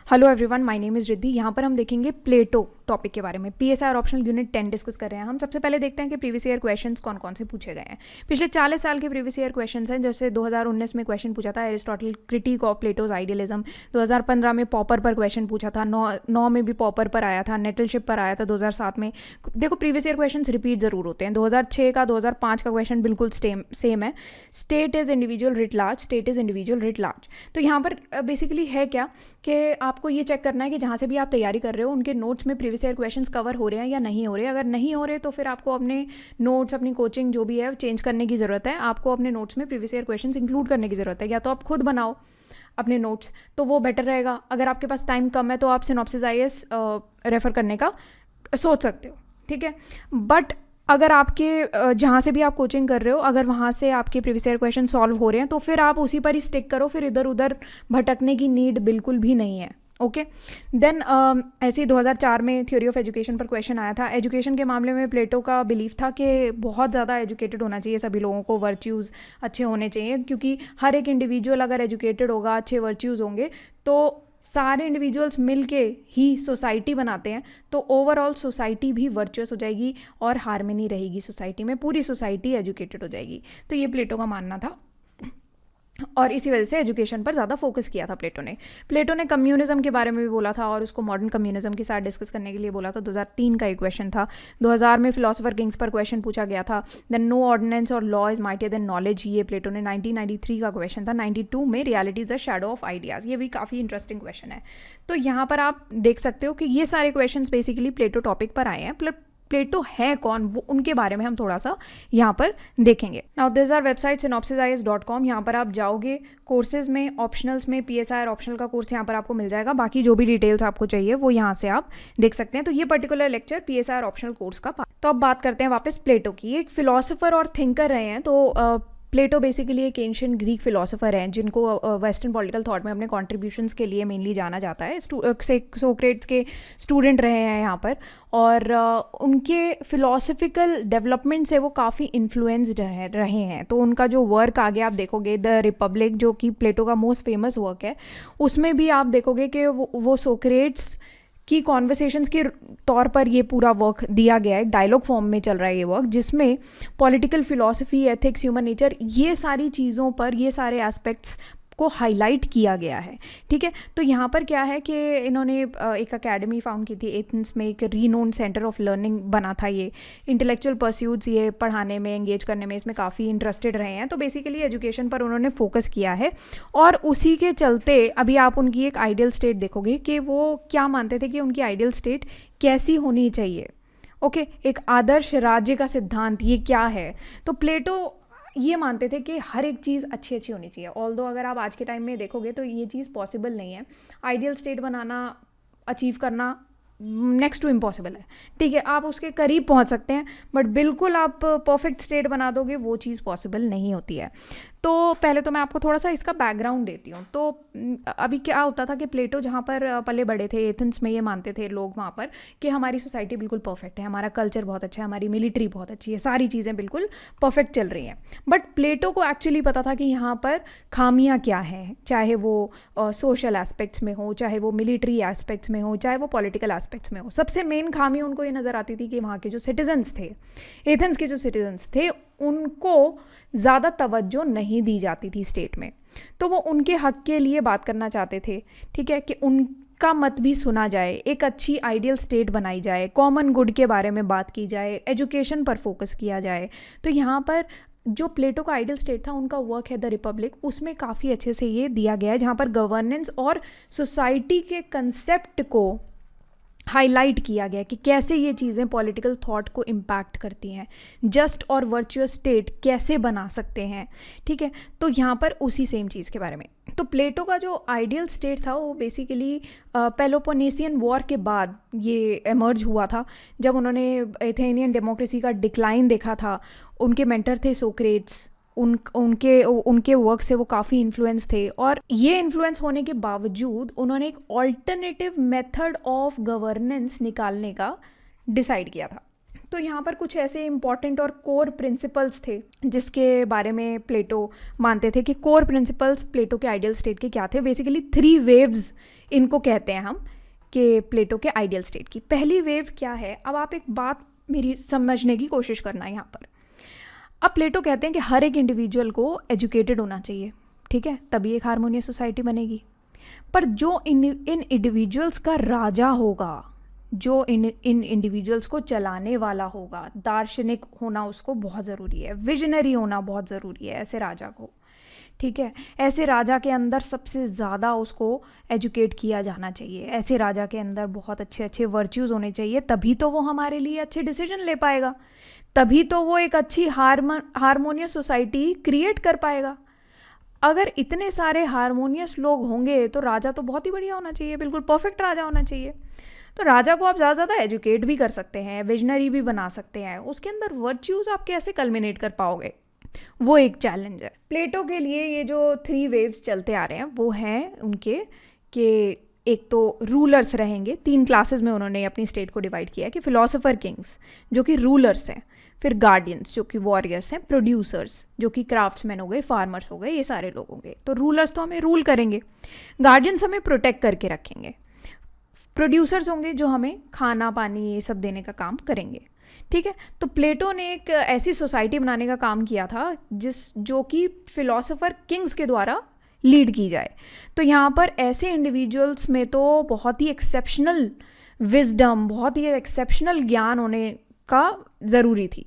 Hello everyone, my name is Riddhi. यहाँ पर हम देखेंगे प्लेटो टॉपिक के बारे में। पीएसआर ऑप्शनल यूनिट 10 डिस्कस कर रहे हैं। हम सबसे पहले देखते हैं कि प्रीवियस ईयर क्वेश्चंस कौन कौन से पूछे गए हैं। पिछले 40 साल के प्रीवियस ईयर क्वेश्चंस हैं। जैसे 2019 में क्वेश्चन पूछा था Aristotle critic of Plato's idealism, 2015 में पॉपर पर क्वेश्चन पूछा था, 9 में भी पॉपर पर आया था, नेटलशिप पर आया था 2007 में। देखो प्रीवियस ईयर क्वेश्चन रिपीट ज़रूर होते हैं। 2006 का 2005 का क्वेश्चन बिल्कुल सेम है। State is individual writ large, state is individual writ large. तो यहाँ पर बेसिकली है क्या कि आपको ये चेक करना है कि जहाँ से भी आप तैयारी कर रहे हो उनके नोट्स में प्रीवियस ईयर क्वेश्चंस कवर हो रहे हैं या नहीं हो रहे हैं। अगर नहीं हो रहे तो फिर आपको अपने नोट्स, अपनी कोचिंग जो भी है चेंज करने की ज़रूरत है। आपको अपने नोट्स में प्रीवियस ईयर क्वेश्चंस इंक्लूड करने की ज़रूरत है, या तो आप खुद बनाओ अपने नोट्स तो वो बेटर रहेगा। अगर आपके पास टाइम कम है तो आप सिनॉप्सिस आईएएस रेफ़र करने का सोच सकते हो, ठीक है। बट अगर आपके जहाँ से भी आप कोचिंग कर रहे हो, अगर वहाँ से आपके प्रीवियस ईयर क्वेश्चन सॉल्व हो रहे हैं तो फिर आप उसी पर ही स्टिक करो, फिर इधर उधर भटकने की नीड बिल्कुल भी नहीं है। ओके देन ऐसे ही 2004 में थ्योरी ऑफ एजुकेशन पर क्वेश्चन आया था। एजुकेशन के मामले में प्लेटो का बिलीफ था कि बहुत ज़्यादा एजुकेटेड होना चाहिए सभी लोगों को, वर्च्यूज़ अच्छे होने चाहिए, क्योंकि हर एक इंडिविजुअल अगर एजुकेटेड होगा, अच्छे वर्च्यूज़ होंगे तो सारे इंडिविजुअल्स मिल के ही सोसाइटी बनाते हैं, तो ओवरऑल सोसाइटी भी वर्चुअस हो जाएगी और हार्मनी रहेगी सोसाइटी में, पूरी सोसाइटी एजुकेटेड हो जाएगी। तो ये प्लेटो का मानना था और इसी वजह से एजुकेशन पर ज़्यादा फोकस किया था प्लेटो ने कम्युनिज्म के बारे में भी बोला था और उसको मॉडर्न कम्युनिज्म के साथ डिस्कस करने के लिए बोला था। 2003 का एक क्वेश्चन था। 2000 में फिलोसोफर किंग्स पर क्वेश्चन पूछा गया था। देन नो ऑर्डिनेंस और law is mightier than knowledge, ये प्लेटो ने 1993 का क्वेश्चन था। 92 में reality is the shadow of ideas, ये भी काफ़ी इंटरेस्टिंग क्वेश्चन है। तो यहाँ पर आप देख सकते हो कि ये सारे क्वेश्चन बेसिकली प्लेटो टॉपिक पर आए हैं। प्लेटो है कौन, वो उनके बारे में हम थोड़ा सा यहाँ पर देखेंगे। Now this our website synopsisias.com। यहाँ पर आप जाओगे कोर्सेज में, ऑप्शनल्स में पीएसआर ऑप्शनल का कोर्स यहाँ पर आपको मिल जाएगा। बाकी जो भी डिटेल्स आपको चाहिए वो यहाँ से आप देख सकते हैं। तो ये particular lecture PSR optional course का पार्ट। तो अब बात करते हैं वापस प्लेटो की। एक फिलोसोफर और थिंकर रहे हैं। तो प्लेटो बेसिकली एक एंशिएंट ग्रीक फिलोसोफर हैं जिनको वेस्टर्न पॉलिटिकल थॉट में अपने कॉन्ट्रीब्यूशंस के लिए मेनली जाना जाता है। सोक्रेट्स के स्टूडेंट रहे हैं यहाँ पर, और उनके फिलोसफिकल डेवलपमेंट से वो काफ़ी इन्फ्लुएंस्ड रहे हैं। तो उनका जो वर्क आगे आप देखोगे, द रिपब्लिक, जो कि प्लेटो का मोस्ट फेमस वर्क है, उसमें भी आप देखोगे कि वो सोक्रेट्स की कॉन्वर्सेशंस के तौर पर ये पूरा वर्क दिया गया है। डायलॉग फॉर्म में चल रहा है ये वर्क, जिसमें political philosophy, ethics, human nature, ये सारी चीज़ों पर, ये सारे एस्पेक्ट्स को हाईलाइट किया गया है, ठीक है। तो यहाँ पर क्या है कि इन्होंने एक एकेडमी फाउंड की थी एथेंस में, एक रीनोन सेंटर ऑफ लर्निंग बना था। ये इंटेलेक्चुअल परस्यूट्स, ये पढ़ाने में, एंगेज करने में, इसमें काफ़ी इंटरेस्टेड रहे हैं। तो बेसिकली एजुकेशन पर उन्होंने फोकस किया है, और उसी के चलते अभी आप उनकी एक आइडियल स्टेट देखोगे कि वो क्या मानते थे कि उनकी आइडियल स्टेट कैसी होनी चाहिए। ओके, एक आदर्श राज्य का सिद्धांत ये क्या है। तो प्लेटो ये मानते थे कि हर एक चीज़ अच्छी अच्छी होनी चाहिए। ऑल्दो अगर आप आज के टाइम में देखोगे तो ये चीज़ पॉसिबल नहीं है। आइडियल स्टेट बनाना, अचीव करना नेक्स्ट टू इम्पॉसिबल है, ठीक है। आप उसके करीब पहुंच सकते हैं, बट बिल्कुल आप परफेक्ट स्टेट बना दोगे वो चीज़ पॉसिबल नहीं होती है। तो पहले तो मैं आपको थोड़ा सा इसका बैकग्राउंड देती हूँ। तो अभी क्या होता था कि प्लेटो जहाँ पर पले बड़े थे, एथेंस में, ये मानते थे लोग वहाँ पर कि हमारी सोसाइटी बिल्कुल परफेक्ट है, हमारा कल्चर बहुत अच्छा है, हमारी मिलिट्री बहुत अच्छी है, सारी चीज़ें बिल्कुल परफेक्ट चल रही हैं। बट प्लेटो को एक्चुअली पता था कि यहाँ पर खामियाँ क्या हैं, चाहे वो सोशल एस्पेक्ट्स में हो, चाहे वो मिलिट्री एस्पेक्ट्स में हो, चाहे वो पॉलिटिकल एस्पेक्ट्स में हो। सबसे मेन खामी उनको ये नज़र आती थी कि वहाँ के जो सिटीजन्स थे, एथेंस के जो सिटीजन्स थे, उनको ज़्यादा तवज्जो नहीं दी जाती थी स्टेट में। तो वो उनके हक के लिए बात करना चाहते थे, ठीक है, कि उनका मत भी सुना जाए, एक अच्छी आइडियल स्टेट बनाई जाए, कॉमन गुड के बारे में बात की जाए, एजुकेशन पर फोकस किया जाए। तो यहाँ पर जो प्लेटो का आइडियल स्टेट था, उनका वर्क है द रिपब्लिक, उसमें काफ़ी अच्छे से ये दिया गया है, जहाँ पर गवर्नेंस और सोसाइटी के कंसेप्ट को हाईलाइट किया गया कि कैसे ये चीज़ें पॉलिटिकल थॉट को इम्पैक्ट करती हैं, जस्ट और वर्चुअस स्टेट कैसे बना सकते हैं, ठीक है। तो यहाँ पर उसी सेम चीज़ के बारे में। तो प्लेटो का जो आइडियल स्टेट था वो बेसिकली पेलोपोनेसियन वॉर के बाद ये एमर्ज हुआ था, जब उन्होंने एथेनियन डेमोक्रेसी का डिक्लाइन देखा था। उनके मेंटर थे सोक्रेट्स, उनके वर्क से वो काफ़ी इन्फ्लुएंस थे, और ये इन्फ्लुएंस होने के बावजूद उन्होंने एक ऑल्टरनेटिव मेथड ऑफ गवर्नेंस निकालने का डिसाइड किया था। तो यहाँ पर कुछ ऐसे इंपॉर्टेंट और कोर प्रिंसिपल्स थे जिसके बारे में प्लेटो मानते थे कि कोर प्रिंसिपल्स प्लेटो के आइडियल स्टेट के क्या थे। बेसिकली 3 वेव्स इनको कहते हैं हम कि प्लेटो के आइडियल स्टेट की। पहली वेव क्या है, अब आप एक बात मेरी समझने की कोशिश करना यहाँ पर। अब प्लेटो कहते हैं कि हर एक इंडिविजुअल को एजुकेटेड होना चाहिए, ठीक है, तभी एक हार्मोनियस सोसाइटी बनेगी। पर जो इन इंडिविजुअल्स का राजा होगा, जो इन इंडिविजुअल्स को चलाने वाला होगा, दार्शनिक होना उसको बहुत ज़रूरी है, विजनरी होना बहुत ज़रूरी है ऐसे राजा को, ठीक है। ऐसे राजा के अंदर सबसे ज़्यादा उसको एजुकेट किया जाना चाहिए। ऐसे राजा के अंदर बहुत अच्छे अच्छे वर्च्यूज़ होने चाहिए, तभी तो वो हमारे लिए अच्छे डिसीजन ले पाएगा, तभी तो वो एक अच्छी हारमोनियस सोसाइटी क्रिएट कर पाएगा। अगर इतने सारे हारमोनियस लोग होंगे तो राजा तो बहुत ही बढ़िया होना चाहिए, बिल्कुल परफेक्ट राजा होना चाहिए। तो राजा को आप ज़्यादा से ज़्यादा एजुकेट भी कर सकते हैं, विजनरी भी बना सकते हैं, उसके अंदर वर्च्यूज़ आप कैसे कल्मिनेट कर पाओगे, वो एक चैलेंज है। प्लेटो के लिए ये जो 3 वेव्स चलते आ रहे हैं वो हैं उनके कि एक तो रूलर्स रहेंगे, 3 क्लासेस में उन्होंने अपनी स्टेट को डिवाइड किया है कि फिलोसोफर किंग्स जो कि रूलर्स हैं, फिर गार्डियंस जो कि वॉरियर्स हैं, प्रोड्यूसर्स जो कि क्राफ्ट्समैन हो गए, फार्मर्स हो गए, ये सारे लोग होंगे। तो रूलर्स तो हमें रूल करेंगे, गार्डियंस हमें प्रोटेक्ट करके रखेंगे, प्रोड्यूसर्स होंगे जो हमें खाना पानी ये सब देने का काम करेंगे, ठीक है। तो प्लेटो ने एक ऐसी सोसाइटी बनाने का काम किया था जो कि फिलोसोफर किंग्स के द्वारा लीड की जाए। तो यहाँ पर ऐसे इंडिविजुअल्स में तो बहुत ही एक्सेप्शनल विजडम, बहुत ही एक्सेप्शनल ज्ञान होने का ज़रूरी थी,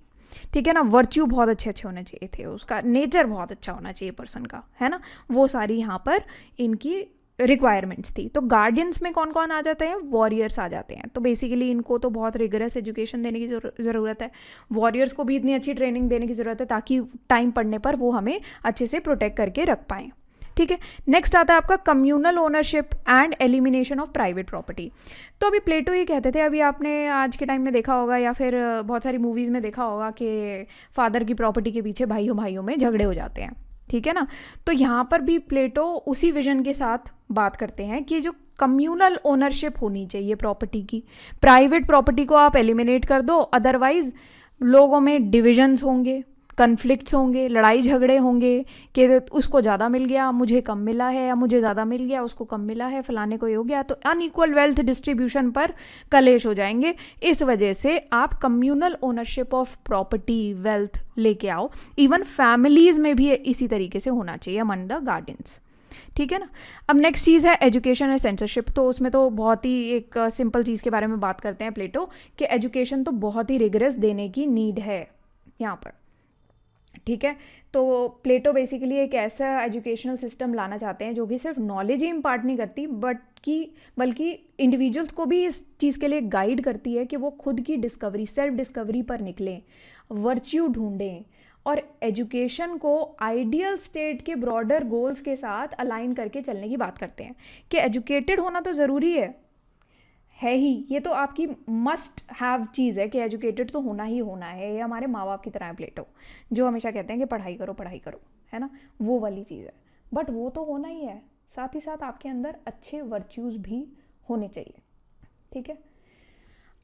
ठीक है ना। वर्च्यू बहुत अच्छे अच्छे होने चाहिए थे, उसका नेचर बहुत अच्छा होना चाहिए पर्सन का, है ना। वो सारी यहाँ पर इनकी रिक्वायरमेंट्स थी। तो गार्डियंस में कौन कौन आ जाते हैं, वॉरियर्स आ जाते हैं। तो बेसिकली इनको तो बहुत रिगरस एजुकेशन देने की ज़रूरत है, वॉरियर्स को भी इतनी अच्छी ट्रेनिंग देने की ज़रूरत है ताकि टाइम पड़ने पर वो हमें अच्छे से प्रोटेक्ट करके रख पाएँ, ठीक है। नेक्स्ट आता है आपका communal ownership and elimination of private property. तो अभी प्लेटो ये कहते थे, अभी आपने आज के टाइम में देखा होगा या फिर बहुत सारी मूवीज़ में देखा होगा कि फादर की प्रॉपर्टी के पीछे भाइयों भाइयों में झगड़े हो जाते हैं, ठीक है ना। तो यहाँ पर भी प्लेटो उसी विजन के साथ बात करते हैं कि जो कम्युनल ओनरशिप होनी चाहिए प्रॉपर्टी की, प्राइवेट प्रॉपर्टी को आप एलिमिनेट कर दो, अदरवाइज लोगों में डिविजन्स होंगे, कन्फ्लिक्ट्स होंगे, लड़ाई झगड़े होंगे कि उसको ज़्यादा मिल गया, मुझे कम मिला है, या मुझे ज़्यादा मिल गया, उसको कम मिला है, फलाने को ये हो गया। तो अनइक्वल वेल्थ डिस्ट्रीब्यूशन पर कलेश हो जाएंगे। इस वजह से आप communal ownership of property wealth लेके आओ। इवन फैमिलीज़ में भी इसी तरीके से होना चाहिए अमंग द गार्डियंस, ठीक है ना। अब नेक्स्ट चीज़ है एजुकेशन एंड सेंसरशिप। तो उसमें तो बहुत ही एक सिंपल चीज़ के बारे में बात करते हैं प्लेटो कि एजुकेशन तो बहुत ही रिगरस देने की नीड है यहाँ पर, ठीक है। तो प्लेटो बेसिकली एक ऐसा एजुकेशनल सिस्टम लाना चाहते हैं जो कि सिर्फ नॉलेज ही इम्पार्ट नहीं करती बल्कि इंडिविजुअल्स को भी इस चीज़ के लिए गाइड करती है कि वो खुद की डिस्कवरी, सेल्फ डिस्कवरी पर निकलें, वर्च्यू ढूंढें और एजुकेशन को आइडियल स्टेट के ब्रॉडर गोल्स के साथ अलाइन करके चलने की बात करते हैं कि एजुकेटेड होना तो ज़रूरी है ही, ये तो आपकी मस्ट हैव चीज़ है कि एजुकेटेड तो होना ही होना है। ये हमारे माँ बाप की तरह है प्लेटो, जो हमेशा कहते हैं कि पढ़ाई करो, है ना, वो वाली चीज़ है। बट वो तो होना ही है, साथ ही साथ आपके अंदर अच्छे वर्च्यूज़ भी होने चाहिए, ठीक है।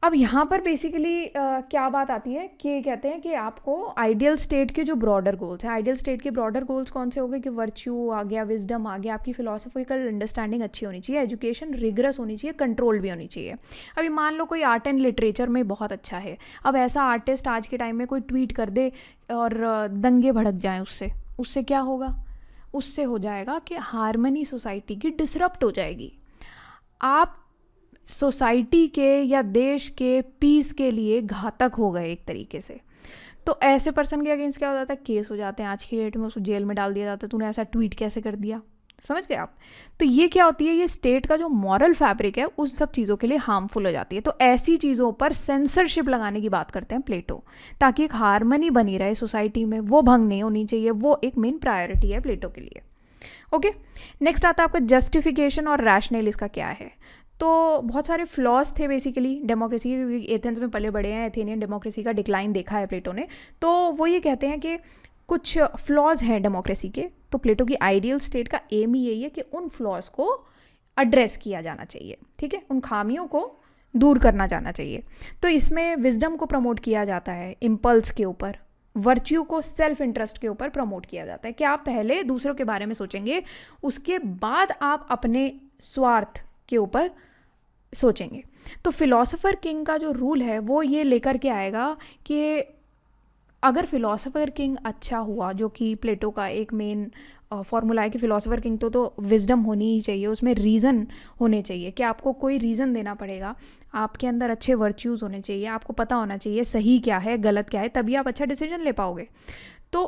अब यहाँ पर बेसिकली क्या बात आती है कि कहते हैं कि आपको आइडियल स्टेट के जो ब्रॉडर गोल्स हैं, आइडियल स्टेट के ब्रॉडर गोल्स कौन से हो गए कि वर्च्यू आ गया, विजडम आ गया, आपकी फिलोसफिकल अंडरस्टैंडिंग अच्छी होनी चाहिए, एजुकेशन रिगरस होनी चाहिए, कंट्रोल भी होनी चाहिए। अभी मान लो कोई आर्ट एंड लिटरेचर में बहुत अच्छा है, अब ऐसा आर्टिस्ट आज के टाइम में कोई ट्वीट कर दे और दंगे भड़क जाएँ उससे क्या होगा, उससे हो जाएगा कि हारमनी सोसाइटी की डिसरप्ट हो जाएगी। आप सोसाइटी के या देश के पीस के लिए घातक हो गए एक तरीके से। तो ऐसे पर्सन के अगेंस्ट क्या हो जाता है, केस हो जाते हैं आज की डेट में, उसको जेल में डाल दिया जाता है, तूने ऐसा ट्वीट कैसे कर दिया, समझ गए आप। तो ये क्या होती है, ये स्टेट का जो मॉरल फैब्रिक है उस सब चीज़ों के लिए हार्मफुल हो जाती है। तो ऐसी चीज़ों पर सेंसरशिप लगाने की बात करते हैं प्लेटो, ताकि एक हारमनी बनी रहे सोसाइटी में, वो भंग नहीं होनी चाहिए, वो एक मेन प्रायोरिटी है प्लेटो के लिए, ओके। नेक्स्ट आता है आपका जस्टिफिकेशन और रैशनल, इसका क्या है। तो बहुत सारे फ्लॉज थे बेसिकली डेमोक्रेसी, एथेंस में पले बड़े हैं, एथेनियन डेमोक्रेसी का डिक्लाइन देखा है प्लेटो ने। तो वो ये कहते हैं कि कुछ फ्लॉज हैं डेमोक्रेसी के, तो प्लेटो की आइडियल स्टेट का एम ही यही है कि उन फ्लॉज को एड्रेस किया जाना चाहिए, ठीक है, उन खामियों को दूर करना जाना चाहिए। तो इसमें विजडम को प्रमोट किया जाता है इम्पल्स के ऊपर, वर्च्यू को सेल्फ इंटरेस्ट के ऊपर प्रमोट किया जाता है कि आप पहले दूसरों के बारे में सोचेंगे, उसके बाद आप अपने स्वार्थ के ऊपर सोचेंगे। तो फिलोसोफर किंग का जो रूल है वो ये लेकर के आएगा कि अगर फिलोसोफर किंग अच्छा हुआ, जो कि प्लेटो का एक मेन फॉर्मूला है कि फिलोसोफर किंग तो विजडम होनी ही चाहिए, उसमें रीज़न होने चाहिए कि आपको कोई रीज़न देना पड़ेगा, आपके अंदर अच्छे वर्च्यूज़ होने चाहिए, आपको पता होना चाहिए सही क्या है गलत क्या है, तभी आप अच्छा डिसीजन ले पाओगे। तो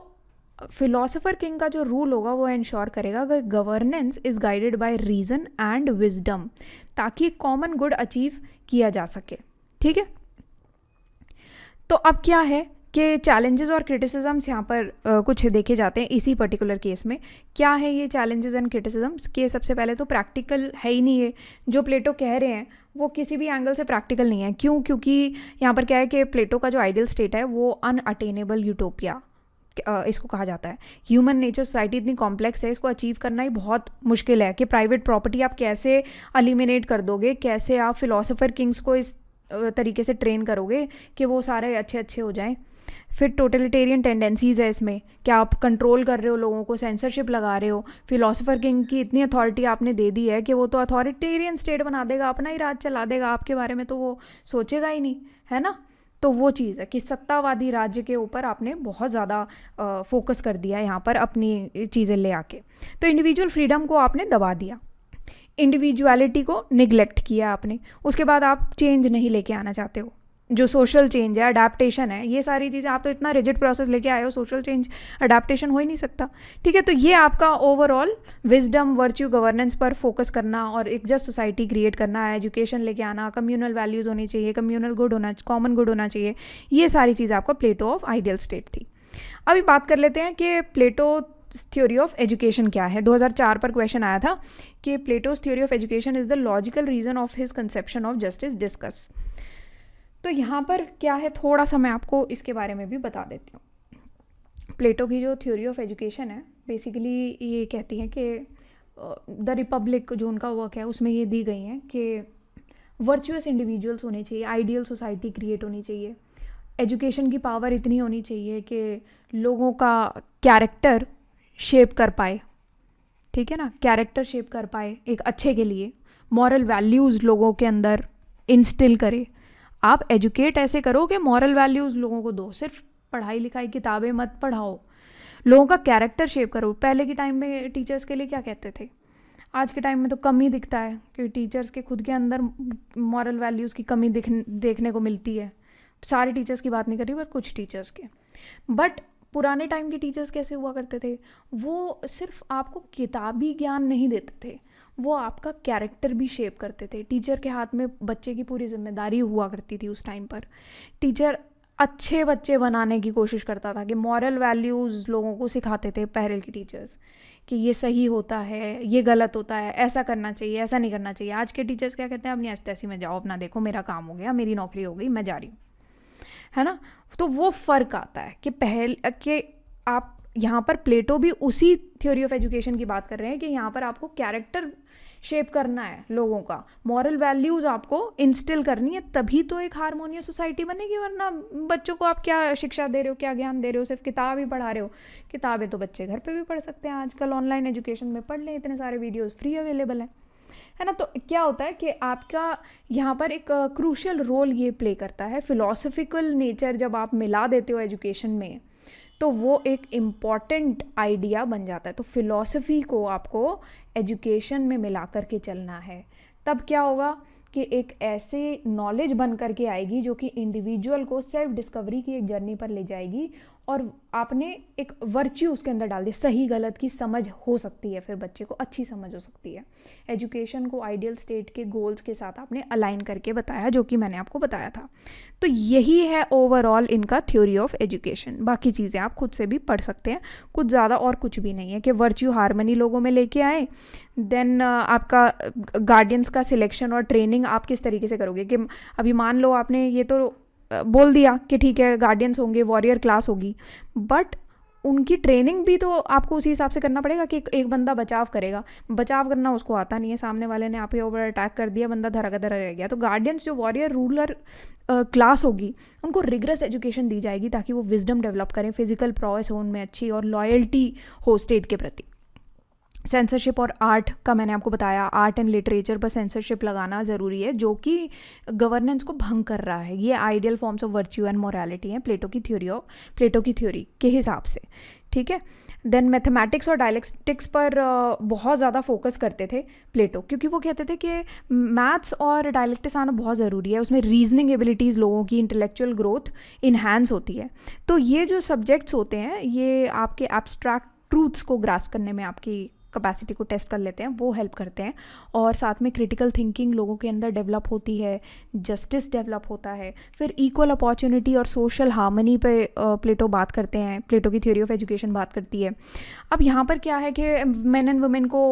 फिलोसोफर किंग का जो रूल होगा वो इंश्योर करेगा कि governance is guided by reason and wisdom, ताकि कॉमन गुड अचीव किया जा सके। ठीक है, तो अब क्या है कि चैलेंजेस और क्रिटिसिजम्स यहाँ पर कुछ देखे जाते हैं इसी पर्टिकुलर केस में। क्या है ये चैलेंजेस एंड क्रिटिसिजम्स के? सबसे पहले तो प्रैक्टिकल है ही नहीं है, जो प्लेटो कह रहे हैं वो किसी भी एंगल से प्रैक्टिकल नहीं है। क्यों? क्योंकि यहाँ पर क्या है कि प्लेटो का जो आइडियल स्टेट है वो अनअटेनेबल यूटोपिया इसको कहा जाता है। ह्यूमन नेचर सोसाइटी इतनी कॉम्प्लेक्स है, इसको अचीव करना ही बहुत मुश्किल है कि प्राइवेट प्रॉपर्टी आप कैसे एलिमिनेट कर दोगे, कैसे आप फिलोसोफर किंग्स को इस तरीके से ट्रेन करोगे कि वो सारे अच्छे अच्छे हो जाएं। फिर टोटलिटेरियन टेंडेंसीज़ है इसमें, क्या आप कंट्रोल कर रहे हो लोगों को, सेंसरशिप लगा रहे हो। फिलोसोफर किंग की इतनी अथॉरिटी आपने दे दी है कि वो तो अथॉरिटेरियन स्टेट बना देगा, अपना ही राज चला देगा, आपके बारे में तो वो सोचेगा ही नहीं, है ना। तो वो चीज़ है कि सत्तावादी राज्य के ऊपर आपने बहुत ज़्यादा फोकस कर दिया यहाँ पर अपनी चीज़ें ले आके। तो इंडिविजुअल फ्रीडम को आपने दबा दिया, इंडिविजुअलिटी को निगलेक्ट किया आपने। उसके बाद आप चेंज नहीं लेके आना चाहते हो, जो सोशल चेंज है, अडेप्टेशन है, ये सारी चीज़ें आप तो इतना रिजिड प्रोसेस लेके आए हो, सोशल चेंज अडेप्टेशन हो ही नहीं सकता। ठीक है, तो ये आपका ओवरऑल विजडम, वर्च्यू, गवर्नेंस पर फोकस करना और एक जस्ट सोसाइटी क्रिएट करना है, एजुकेशन लेके आना, कम्युनल वैल्यूज़ होनी चाहिए, कम्युनल गुड होना, कॉमन गुड होना चाहिए, ये सारी चीज़ आपका प्लेटो ऑफ आइडियल स्टेट थी। अभी बात कर लेते हैं कि प्लेटो थ्योरी ऑफ एजुकेशन क्या है। 2004 पर क्वेश्चन आया था कि Plato's theory of education is the logical reason of his conception of justice discuss. तो यहाँ पर क्या है, थोड़ा सा मैं आपको इसके बारे में भी बता देती हूँ। प्लेटो की जो थ्योरी ऑफ एजुकेशन है बेसिकली ये कहती है कि द रिपब्लिक जो उनका वर्क है उसमें ये दी गई हैं कि वर्चुअस इंडिविजुअल्स होने चाहिए, आइडियल सोसाइटी क्रिएट होनी चाहिए, एजुकेशन की पावर इतनी होनी चाहिए कि लोगों का कैरेक्टर शेप कर पाए। ठीक है ना, कैरेक्टर शेप कर पाए एक अच्छे के लिए, मॉरल वैल्यूज़ लोगों के अंदर इंस्टिल करे। आप एजुकेट ऐसे करो कि मॉरल वैल्यूज़ लोगों को दो, सिर्फ पढ़ाई लिखाई किताबें मत पढ़ाओ, लोगों का कैरेक्टर शेप करो। पहले के टाइम में टीचर्स के लिए क्या कहते थे, आज के टाइम में तो कम ही दिखता है कि टीचर्स के खुद के अंदर मॉरल वैल्यूज़ की कमी देखने को मिलती है। सारे टीचर्स की बात नहीं कर रही पर कुछ टीचर्स के। बट पुराने टाइम के टीचर्स कैसे हुआ करते थे, वो सिर्फ आपको किताबी ज्ञान नहीं देते थे, वो आपका कैरेक्टर भी शेप करते थे। टीचर के हाथ में बच्चे की पूरी जिम्मेदारी हुआ करती थी उस टाइम पर। टीचर अच्छे बच्चे बनाने की कोशिश करता था कि मॉरल वैल्यूज़ लोगों को सिखाते थे पहले के टीचर्स, कि ये सही होता है, ये गलत होता है, ऐसा करना चाहिए, ऐसा नहीं करना चाहिए। आज के टीचर्स क्या कहते हैं, अपनी ऐसी में जाओ, अपना देखो, मेरा काम हो गया, मेरी नौकरी हो गई, मैं जा रही हूँ, है ना। तो वो फ़र्क आता है कि पहले के आप यहाँ पर प्लेटो भी उसी थ्योरी ऑफ एजुकेशन की बात कर रहे हैं कि यहाँ पर आपको कैरेक्टर शेप करना है लोगों का, मॉरल वैल्यूज़ आपको इंस्टिल करनी है, तभी तो एक हारमोनियस सोसाइटी बनेगी। वरना बच्चों को आप क्या शिक्षा दे रहे हो, क्या ज्ञान दे रहे हो, सिर्फ किताब ही पढ़ा रहे हो। किताबें तो बच्चे घर पे भी पढ़ सकते हैं आजकल, ऑनलाइन एजुकेशन में पढ़ लें, इतने सारे वीडियोज़ फ्री अवेलेबल हैं, है ना। तो क्या होता है कि आपका यहाँ पर एक क्रूशियल रोल ये प्ले करता है फिलॉसफिकल नेचर। जब आप मिला देते हो एजुकेशन में तो वो एक इम्पॉर्टेंट आइडिया बन जाता है। तो फिलॉसफी को आपको एजुकेशन में मिला कर के चलना है, तब क्या होगा कि एक ऐसे नॉलेज बन कर के आएगी जो कि इंडिविजुअल को सेल्फ डिस्कवरी की एक जर्नी पर ले जाएगी, और आपने एक वर्च्यू उसके अंदर डाल दी, सही गलत की समझ हो सकती है, फिर बच्चे को अच्छी समझ हो सकती है। एजुकेशन को आइडियल स्टेट के गोल्स के साथ आपने अलाइन करके बताया, जो कि मैंने आपको बताया था। तो यही है ओवरऑल इनका थ्योरी ऑफ एजुकेशन। बाकी चीज़ें आप खुद से भी पढ़ सकते हैं, कुछ ज़्यादा और कुछ भी नहीं है कि वर्च्यू हार्मनी लोगों में लेके आए। देन आपका गार्डियंस का सिलेक्शन और ट्रेनिंग आप किस तरीके से करोगे, कि अभी मान लो आपने ये तो बोल दिया कि ठीक है गार्डियंस होंगे, वॉरियर क्लास होगी, बट उनकी ट्रेनिंग भी तो आपको उसी हिसाब से करना पड़ेगा कि एक बंदा बचाव करेगा, बचाव करना उसको आता नहीं है, सामने वाले ने आपके ऊपर अटैक कर दिया, बंदा धरा का धरा रह गया। तो गार्डियंस जो वॉरियर रूलर क्लास होगी उनको रिगरस एजुकेशन दी जाएगी ताकि वो विजडम डेवलप करें, फिजिकल प्रोग्रेस हो उनमें अच्छी और लॉयल्टी हो स्टेट के प्रति। सेंसरशिप और आर्ट का मैंने आपको बताया, आर्ट एंड लिटरेचर पर सेंसरशिप लगाना ज़रूरी है जो कि गवर्नेंस को भंग कर रहा है। ये ideal forms of virtue and morality है प्लेटो की थ्योरी के हिसाब से, ठीक है। देन मैथमेटिक्स और डायलेक्टिक्स पर बहुत ज़्यादा फोकस करते थे प्लेटो, क्योंकि वो कहते थे कि मैथ्स और डायलेक्टिक्स आना बहुत ज़रूरी है, उसमें रीजनिंग एबिलिटीज़, लोगों की इंटेलेक्चुअल ग्रोथ इन्हांस होती है। तो ये जो सब्जेक्ट्स होते हैं ये आपके एब्स्ट्रैक्ट ट्रूथ्स को ग्रास्प करने में आपकी कैपेसिटी को टेस्ट कर लेते हैं, वो हेल्प करते हैं। और साथ में क्रिटिकल थिंकिंग लोगों के अंदर डेवलप होती है, जस्टिस डेवलप होता है। फिर इक्वल अपॉर्चुनिटी और सोशल हार्मनी पे प्लेटो बात करते हैं, प्लेटो की थ्योरी ऑफ एजुकेशन बात करती है। अब यहाँ पर क्या है कि मेन एंड वुमेन को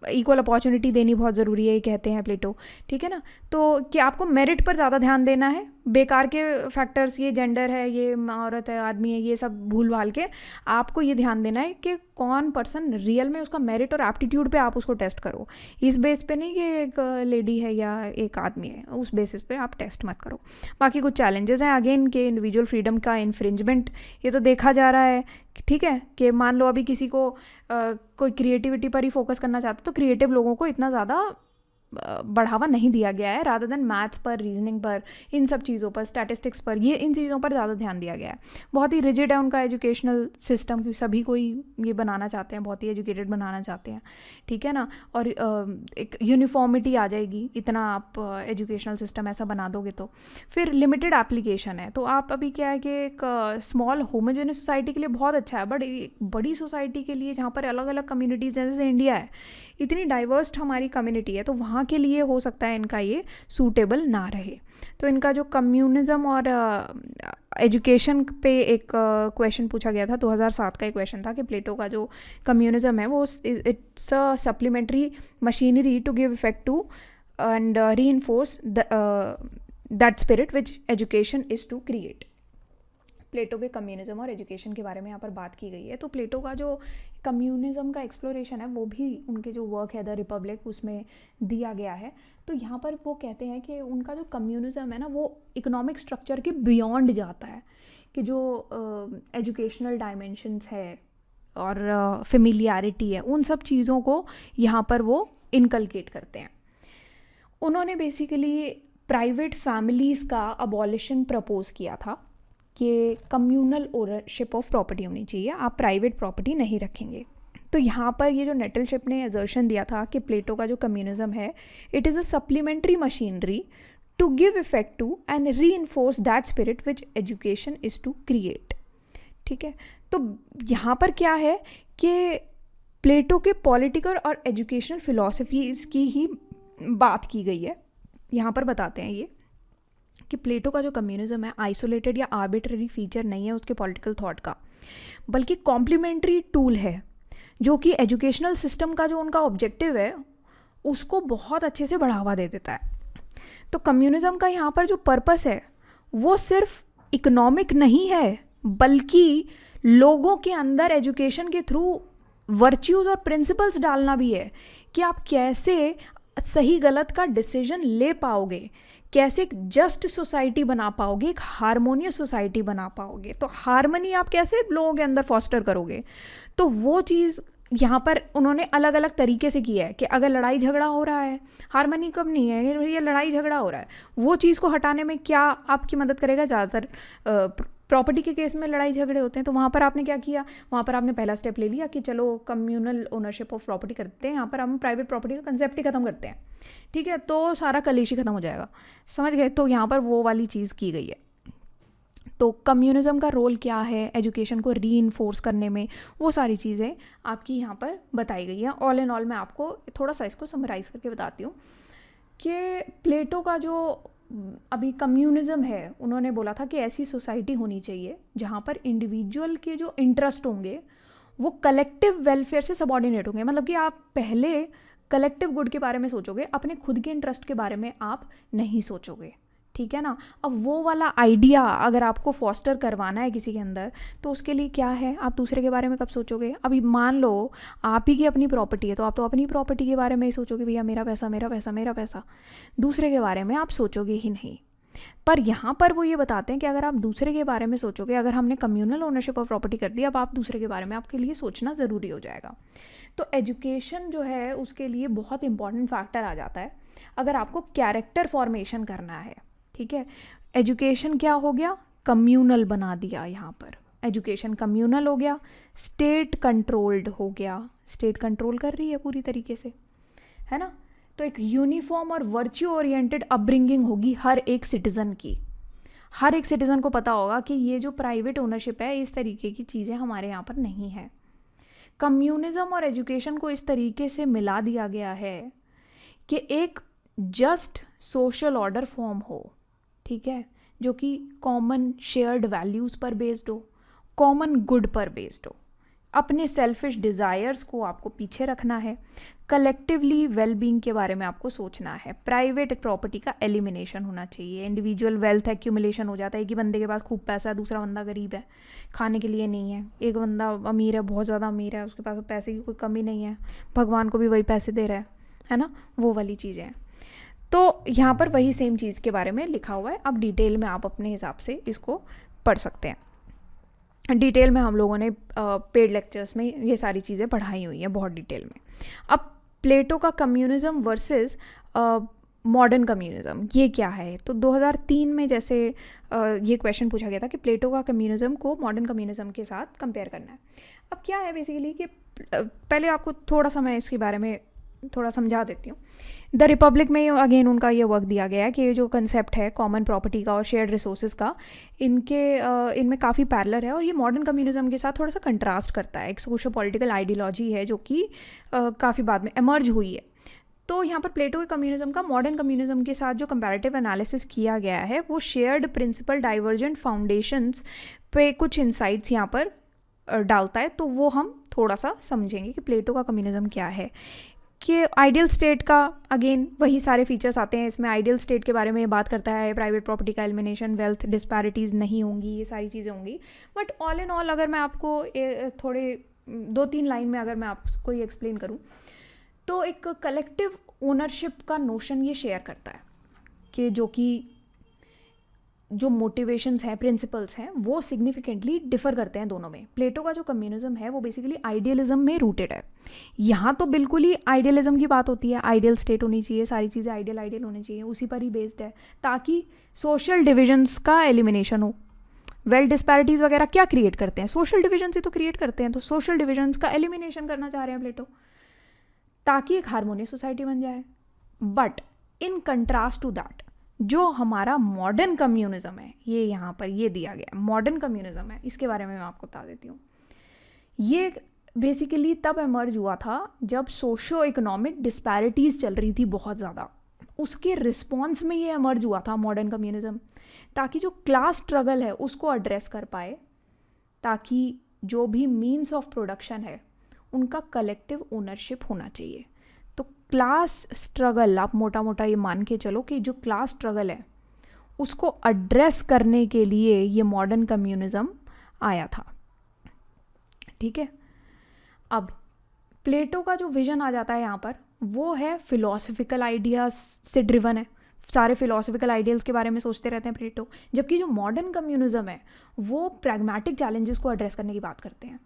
इक्वल अपॉर्चुनिटी देनी बहुत ज़रूरी है, ये कहते हैं प्लेटो, ठीक है ना। तो क्या आपको मेरिट पर ज़्यादा ध्यान देना है, बेकार के फैक्टर्स, ये जेंडर है, ये औरत है, आदमी है, ये सब भूल भाल के आपको ये ध्यान देना है कि कौन पर्सन रियल में उसका मेरिट और एप्टीट्यूड पे आप उसको टेस्ट करो। इस बेस पे नहीं कि एक लेडी है या एक आदमी है, उस बेसिस पे आप टेस्ट मत करो। बाकी कुछ चैलेंजेस हैं अगेन के इंडिविजुअल फ्रीडम का इन्फ्रिंजमेंट, ये तो देखा जा रहा है, ठीक है। कि मान लो अभी किसी को कोई क्रिएटिविटी पर ही फोकस करना चाहता तो क्रिएटिव लोगों को इतना ज़्यादा बढ़ावा नहीं दिया गया है, रादर देन मैथ्स पर, रीजनिंग पर, इन सब चीज़ों पर, स्टैटिस्टिक्स पर, ये इन चीज़ों पर ज़्यादा ध्यान दिया गया है। बहुत ही रिजिड है उनका एजुकेशनल सिस्टम, क्योंकि सभी को ही ये बनाना चाहते हैं, बहुत ही एजुकेटेड बनाना चाहते हैं, ठीक है ना। और एक यूनिफॉर्मिटी आ जाएगी इतना आप एजुकेशनल सिस्टम ऐसा बना दोगे तो। फिर लिमिटेड एप्लीकेशन है, तो आप अभी क्या है कि एक स्मॉल होमोजेनियस सोसाइटी के लिए बहुत अच्छा है, बट बड़ी सोसाइटी के लिए जहाँ पर अलग अलग कम्युनिटीज़ हैं, जैसे इंडिया है, इतनी डाइवर्स हमारी कम्युनिटी है, तो वहाँ के लिए हो सकता है इनका ये सूटेबल ना रहे। तो इनका जो कम्युनिज्म और एजुकेशन पे एक क्वेश्चन पूछा गया था, 2007 का एक क्वेश्चन था कि प्लेटो का जो कम्युनिज्म है वो it's a supplementary machinery to give effect to and reinforce that spirit which education is to create. Plato के कम्युनिज्म और एजुकेशन के बारे में यहाँ पर बात की गई है। तो प्लेटो का जो कम्युनिज्म का एक्सप्लोरेशन है वो भी उनके जो वर्क है द रिपब्लिक उसमें दिया गया है। तो यहाँ पर वो कहते हैं कि उनका जो कम्युनिज्म है ना वो इकोनॉमिक स्ट्रक्चर के बियॉन्ड जाता है, कि जो एजुकेशनल डायमेंशंस है और फेमिलियरिटी है, उन सब चीज़ों को यहाँ पर वो इनकलकेट करते हैं। उन्होंने बेसिकली प्राइवेट फैमिलीज़ का अबॉलिशन प्रपोज किया था कि कम्यूनल ओनरशिप ऑफ प्रॉपर्टी होनी चाहिए, आप प्राइवेट प्रॉपर्टी नहीं रखेंगे। तो यहाँ पर ये जो नेटलशिप ने एजर्शन दिया था कि प्लेटो का जो कम्युनिज्म है it is a supplementary machinery to give effect to and reinforce that spirit which education is to create, ठीक है। तो यहाँ पर क्या है कि प्लेटो के पॉलिटिकल और एजुकेशनल फिलॉसफीज़ की ही बात की गई है। यहाँ पर बताते हैं ये कि प्लेटो का जो कम्युनिज्म है आइसोलेटेड या आर्बिट्ररी फीचर नहीं है उसके पॉलिटिकल थॉट का, बल्कि कॉम्प्लीमेंट्री टूल है जो कि एजुकेशनल सिस्टम का जो उनका ऑब्जेक्टिव है उसको बहुत अच्छे से बढ़ावा दे देता है। तो कम्युनिज्म का यहाँ पर जो पर्पस है वो सिर्फ इकोनॉमिक नहीं है, बल्कि लोगों के अंदर एजुकेशन के थ्रू वर्च्यूज़ और प्रिंसिपल्स डालना भी है कि आप कैसे सही गलत का डिसीजन ले पाओगे, कैसे एक जस्ट सोसाइटी बना पाओगे, एक हारमोनियस सोसाइटी बना पाओगे। तो हारमनी आप कैसे लोगों के अंदर फॉस्टर करोगे, तो वो चीज़ यहाँ पर उन्होंने अलग अलग तरीके से किया है कि अगर लड़ाई झगड़ा हो रहा है, हारमनी कब नहीं है, ये लड़ाई झगड़ा हो रहा है, वो चीज़ को हटाने में क्या आपकी मदद करेगा। ज़्यादातर प्रॉपर्टी के केस में लड़ाई झगड़े होते हैं, तो वहाँ पर आपने क्या किया, वहाँ पर आपने पहला स्टेप ले लिया कि चलो कम्यूनल ओनरशिप ऑफ प्रॉपर्टी करते हैं, यहाँ पर हम प्राइवेट प्रॉपर्टी का कंसेप्ट ही खत्म करते हैं, ठीक है, तो सारा कलेश ही खत्म हो जाएगा, समझ गए। तो यहाँ पर वो वाली चीज़ की गई है। तो कम्युनिज्म का रोल क्या है एजुकेशन को रीइंफोर्स करने में, वो सारी चीज़ें आपकी यहाँ पर बताई गई हैं। ऑल इन ऑल मैं आपको थोड़ा सा इसको समराइज़ करके बताती हूँ कि प्लेटो का जो अभी कम्युनिज्म है, उन्होंने बोला था कि ऐसी सोसाइटी होनी चाहिए जहाँ पर इंडिविजुअल के जो इंटरेस्ट होंगे वो कलेक्टिव वेलफेयर से सबॉर्डिनेट होंगे। मतलब कि आप पहले कलेक्टिव गुड के बारे में सोचोगे, अपने खुद के इंटरेस्ट के बारे में आप नहीं सोचोगे, ठीक है ना। अब वो वाला आइडिया अगर आपको फॉस्टर करवाना है किसी के अंदर, तो उसके लिए क्या है, आप दूसरे के बारे में कब सोचोगे। अभी मान लो आप ही की अपनी प्रॉपर्टी है, तो आप तो अपनी प्रॉपर्टी के बारे में ही सोचोगे, भैया मेरा पैसा मेरा पैसा मेरा पैसा, दूसरे के बारे में आप सोचोगे ही नहीं। पर यहाँ पर वो ये बताते हैं कि अगर आप दूसरे के बारे में सोचोगे, अगर हमने कम्युनल ओनरशिप ऑफ प्रॉपर्टी कर दी, अब आप दूसरे के बारे में आपके लिए सोचना ज़रूरी हो जाएगा। तो एजुकेशन जो है उसके लिए बहुत इंपॉर्टेंट फैक्टर आ जाता है अगर आपको कैरेक्टर फॉर्मेशन करना है, ठीक है। एजुकेशन क्या हो गया, कम्यूनल बना दिया, यहाँ पर एजुकेशन कम्यूनल हो गया, स्टेट कंट्रोल्ड हो गया, स्टेट कंट्रोल कर रही है पूरी तरीके से, है ना। तो एक यूनिफॉर्म और वर्च्यू ओरिएंटेड अपब्रिंगिंग होगी हर एक सिटीज़न की। हर एक सिटीज़न को पता होगा कि ये जो प्राइवेट ओनरशिप है, इस तरीके की चीज़ें हमारे यहाँ पर नहीं है। कम्युनिज्म और एजुकेशन को इस तरीके से मिला दिया गया है कि एक जस्ट सोशल ऑर्डर फॉर्म हो, ठीक है, जो कि कॉमन शेयर्ड वैल्यूज़ पर बेस्ड हो, कॉमन गुड पर बेस्ड हो। अपने सेल्फिश डिज़ायर्स को आपको पीछे रखना है, कलेक्टिवली वेलबींग के बारे में आपको सोचना है, प्राइवेट प्रॉपर्टी का एलिमिनेशन होना चाहिए, इंडिविजुअल वेल्थ एक्यूमुलेशन हो जाता है कि बंदे के पास खूब पैसा है, दूसरा बंदा गरीब है, खाने के लिए नहीं है, एक बंदा अमीर है, बहुत ज़्यादा अमीर है, उसके पास पैसे की कोई कमी नहीं है, भगवान को भी वही पैसे दे रहा है ना, वो वाली चीज़ें हैं। तो यहाँ पर वही सेम चीज़ के बारे में लिखा हुआ है। अब डिटेल में आप अपने हिसाब से इसको पढ़ सकते हैं। डिटेल में हम लोगों ने पेड लेक्चर्स में ये सारी चीज़ें पढ़ाई हुई हैं बहुत डिटेल में। अब प्लेटो का कम्युनिज्म वर्सेस मॉडर्न कम्युनिज्म, ये क्या है। तो 2003 में जैसे ये क्वेश्चन पूछा गया था कि प्लेटो का कम्युनिज्म को मॉडर्न कम्युनिज्म के साथ कंपेयर करना है। अब क्या है बेसिकली कि पहले आपको थोड़ा सा मैं इसके बारे में थोड़ा समझा देती हूँ। द रिपब्लिक में अगेन उनका ये वर्क दिया गया है कि ये जो कंसेप्ट है कॉमन प्रॉपर्टी का और शेयर्ड रिसोर्सेज का, इनमें काफ़ी पैरेलल है और ये मॉडर्न कम्युनिज्म के साथ थोड़ा सा कंट्रास्ट करता है। एक सोशो पॉलिटिकल आइडियोलॉजी है जो कि काफ़ी बाद में एमर्ज हुई है। तो यहाँ पर प्लेटो के कम्युनिज्म का मॉडर्न कम्युनिज्म के साथ जो कंपैरेटिव एनालिसिस किया गया है वो शेयर्ड प्रिंसिपल डाइवर्जेंट फाउंडेशंस पे कुछ इंसाइट्स यहाँ पर डालता है। तो वो हम थोड़ा सा समझेंगे कि प्लेटो का कम्युनिज्म क्या है। कि आइडियल स्टेट का अगेन वही सारे फीचर्स आते हैं इसमें। आइडियल स्टेट के बारे में बात करता है, प्राइवेट प्रॉपर्टी का एलिमिनेशन, वेल्थ डिस्पैरिटीज़ नहीं होंगी, ये सारी चीज़ें होंगी। बट ऑल इन ऑल अगर मैं आपको थोड़े 2-3 लाइन में अगर मैं आपको ये एक्सप्लेन करूँ तो एक कलेक्टिव ओनरशिप का नोशन ये शेयर करता है कि जो मोटिवेशंस हैं, प्रिंसिपल्स हैं, वो सिग्निफिकेंटली डिफ़र करते हैं दोनों में। प्लेटो का जो कम्युनिज्म है वो बेसिकली आइडियलिज्म में रूटेड है। यहाँ तो बिल्कुल ही आइडियलिज्म की बात होती है, आइडियल स्टेट होनी चाहिए, सारी चीज़ें आइडियल होनी चाहिए, उसी पर ही बेस्ड है ताकि सोशल डिविजन्स का एलिमिनेशन हो। वेल्थ डिस्पैरिटीज़ वगैरह क्या क्रिएट करते हैं, सोशल डिविजन्स ही तो क्रिएट करते हैं। तो सोशल डिविजन्स का एलिमिनेशन करना चाह रहे हैं प्लेटो ताकि एक हार्मोनियस सोसाइटी बन जाए। But in contrast to that जो हमारा मॉडर्न कम्युनिज्म है, ये यहाँ पर ये दिया गया मॉडर्न कम्युनिज्म है, इसके बारे में मैं आपको बता देती हूँ। ये बेसिकली तब एमर्ज हुआ था जब सोशो इकोनॉमिक डिस्पैरिटीज़ चल रही थी बहुत ज़्यादा, उसके रिस्पॉन्स में ये एमर्ज हुआ था मॉडर्न कम्युनिज्म, ताकि जो क्लास स्ट्रगल है उसको एड्रेस कर पाए, ताकि जो भी मीन्स ऑफ प्रोडक्शन है उनका कलेक्टिव ओनरशिप होना चाहिए। तो क्लास स्ट्रगल आप मोटा मोटा ये मान के चलो कि जो क्लास स्ट्रगल है उसको एड्रेस करने के लिए ये मॉडर्न कम्युनिज्म आया था, ठीक है। अब प्लेटो का जो विजन आ जाता है यहाँ पर वो है फिलोसफिकल आइडियाज़ से ड्रिवन है, सारे फिलोसफिकल आइडियल्स के बारे में सोचते रहते हैं प्लेटो। जबकि जो मॉडर्न कम्युनिज्म है वो प्रैग्मेटिक चैलेंजेस को एड्रेस करने की बात करते हैं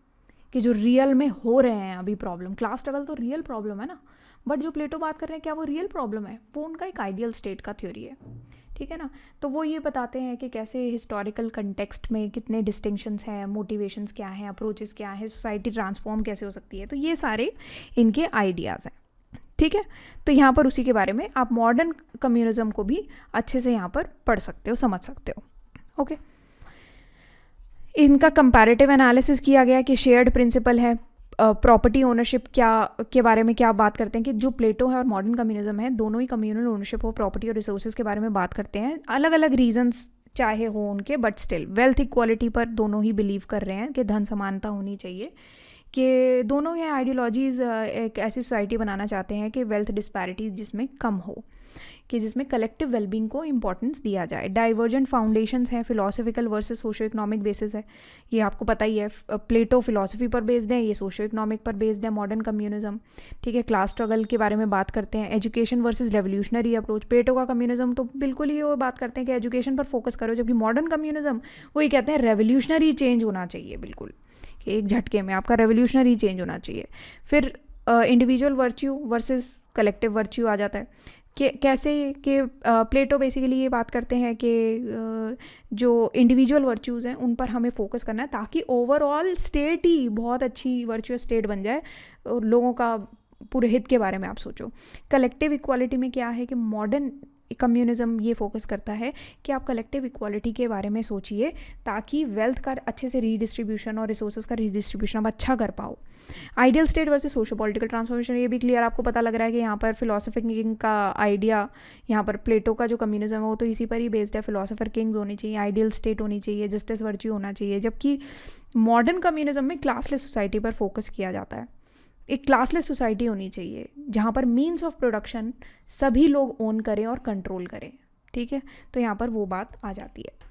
कि जो रियल में हो रहे हैं अभी प्रॉब्लम, क्लास स्ट्रगल तो रियल प्रॉब्लम है ना, बट जो प्लेटो बात कर रहे हैं क्या वो रियल प्रॉब्लम है, वो उनका एक आइडियल स्टेट का थ्योरी है, ठीक है ना। तो वो ये बताते हैं कि कैसे हिस्टोरिकल कंटेक्स्ट में कितने डिस्टिंक्शंस हैं, मोटिवेशंस क्या हैं, अप्रोचेस क्या हैं, सोसाइटी ट्रांसफॉर्म कैसे हो सकती है। तो ये सारे इनके आइडियाज़ हैं, ठीक है। तो यहाँ पर उसी के बारे में आप मॉडर्न कम्युनिज्म को भी अच्छे से यहाँ पर पढ़ सकते हो, समझ सकते हो, ओके। इनका कंपैरेटिव एनालिसिस किया गया कि शेयर्ड प्रिंसिपल है, प्रॉपर्टी ओनरशिप क्या के बारे में क्या बात करते हैं कि जो प्लेटो है और मॉडर्न कम्युनिज्म है दोनों ही कम्युनल ओनरशिप और प्रॉपर्टी और रिसोर्सेज के बारे में बात करते हैं। अलग अलग रीजंस चाहे हो उनके, बट स्टिल वेल्थ इक्वालिटी पर दोनों ही बिलीव कर रहे हैं कि धन समानता होनी चाहिए, कि दोनों ये आइडियोलॉजीज़ एक ऐसी सोसाइटी बनाना चाहते हैं कि वेल्थ डिस्पैरिटीज़ जिसमें कम हो। कि जिसमें कलेक्टिव वेलबींग को इंपॉर्टेंस दिया जाए। डाइवर्जेंट फाउंडेशंस हैं, philosophical versus socio economic basis है, ये आपको पता ही है। प्लेटो फिलोसफी पर बेस्ड है, ये सोशो इकोनॉमिक पर बेस्ड है, मॉडर्न कम्युनिज्म, ठीक है। क्लास स्ट्रगल के बारे में बात करते हैं। एजुकेशन वर्सेस रेवोल्यूशनरी अप्रोच, प्लेटो का कम्युनिज्म तो बिल्कुल ही वो बात करते हैं कि एजुकेशन पर फोकस करो, जबकि मॉडर्न कम्युनिज्म वो ये कहते हैं रेवोल्यूशनरी चेंज होना चाहिए, बिल्कुल कि एक झटके में आपका रेवोल्यूशनरी चेंज होना चाहिए। फिर individual virtue versus collective virtue आ जाता है कि कैसे कि प्लेटो बेसिकली ये बात करते हैं कि जो इंडिविजुअल वर्च्यूज़ हैं उन पर हमें फोकस करना है ताकि ओवरऑल स्टेट ही बहुत अच्छी वर्चुअस स्टेट बन जाए और लोगों का पूरे हित के बारे में आप सोचो। कलेक्टिव इक्वालिटी में क्या है कि मॉडर्न कम्युनिज्म ये फोकस करता है कि आप कलेक्टिव इक्वालिटी के बारे में सोचिए ताकि वेल्थ का अच्छे से रीडिस्ट्रीब्यूशन और रिसोर्सेज का रीडिस्ट्रीब्यूशन आप अच्छा कर पाओ। Ideal state versus socio political transformation, ये भी क्लियर आपको पता लग रहा है कि यहाँ पर फिलोसफिक किंग का आइडिया, यहाँ पर प्लेटो का जो कम्युनिज्म है वो तो इसी पर ही बेस्ड है। फिलोसफर किंग्स होनी चाहिए, आइडियल स्टेट होनी चाहिए, जस्टिस वर्च्यू होना चाहिए, जबकि मॉडर्न कम्युनिज्म में क्लासलेस सोसाइटी पर फोकस किया जाता है। एक क्लासलेस सोसाइटी होनी चाहिए जहाँ पर मीन्स ऑफ प्रोडक्शन सभी लोग ओन करें और कंट्रोल करें, ठीक है। तो यहाँ पर वो बात आ जाती है।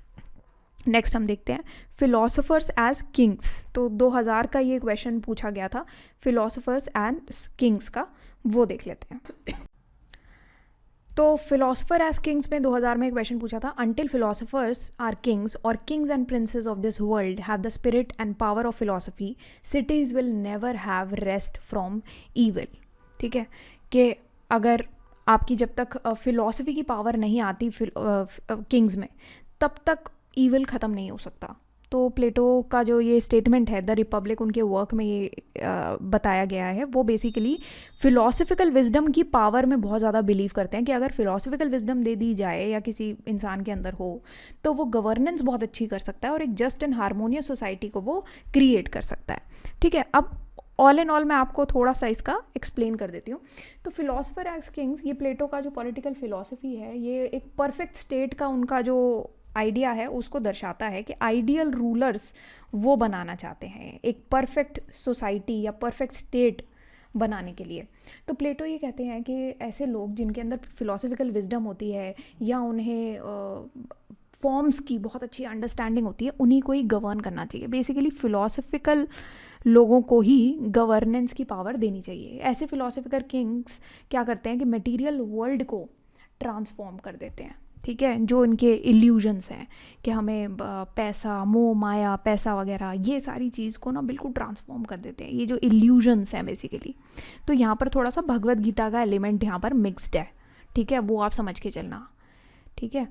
नेक्स्ट हम देखते हैं फिलोसोफर्स एज किंग्स। तो 2000 का ये क्वेश्चन पूछा गया था फिलोसोफर्स एज किंग्स का, वो देख लेते हैं। तो फिलोसफर एज किंग्स में 2000 में एक क्वेश्चन पूछा था, अंटिल फिलोसफर्स आर किंग्स और Kings and princess of this world have the spirit and power of philosophy, cities will never have rest from evil. ठीक है, कि अगर आपकी जब तक फिलोसफी की पावर नहीं आती किंग्स में, तब तक ईविल ख़त्म नहीं हो सकता। तो प्लेटो का जो ये स्टेटमेंट है द रिपब्लिक, उनके वर्क में ये बताया गया है, वो बेसिकली फ़िलोसफिकल विजडम की पावर में बहुत ज़्यादा बिलीव करते हैं कि अगर फ़िलोसफिकल विजडम दे दी जाए या किसी इंसान के अंदर हो तो वो गवर्नेंस बहुत अच्छी कर सकता है और एक जस्ट एंड हारमोनियस सोसाइटी को वो क्रिएट कर सकता है। ठीक है, अब ऑल इन ऑल मैं आपको थोड़ा सा इसका एक्सप्लेन कर देती हूँ। तो फिलोसफर एज किंग्स, ये प्लेटो का जो पॉलिटिकल फ़िलोसफी है, ये एक परफेक्ट स्टेट का उनका जो आइडिया है उसको दर्शाता है कि आइडियल रूलर्स वो बनाना चाहते हैं एक परफेक्ट सोसाइटी या परफेक्ट स्टेट बनाने के लिए। तो प्लेटो ये कहते हैं कि ऐसे लोग जिनके अंदर फिलोसफिकल विजडम होती है या उन्हें फॉर्म्स की बहुत अच्छी अंडरस्टैंडिंग होती है, उन्हीं को ही गवर्न करना चाहिए। बेसिकली फ़िलोसफिकल लोगों को ही गवर्नेंस की पावर देनी चाहिए। ऐसे फिलोसफिकल किंग्स क्या करते हैं कि मटीरियल वर्ल्ड को ट्रांसफॉर्म कर देते हैं। ठीक है, जो इनके इल्यूजन्स हैं कि हमें पैसा, मोह माया, पैसा वगैरह, ये सारी चीज़ को ना बिल्कुल ट्रांसफॉर्म कर देते हैं, ये जो इल्यूजन्स हैं बेसिकली। तो यहाँ पर थोड़ा सा भगवद गीता का एलिमेंट यहाँ पर मिक्सड है। ठीक है, वो आप समझ के चलना। ठीक है,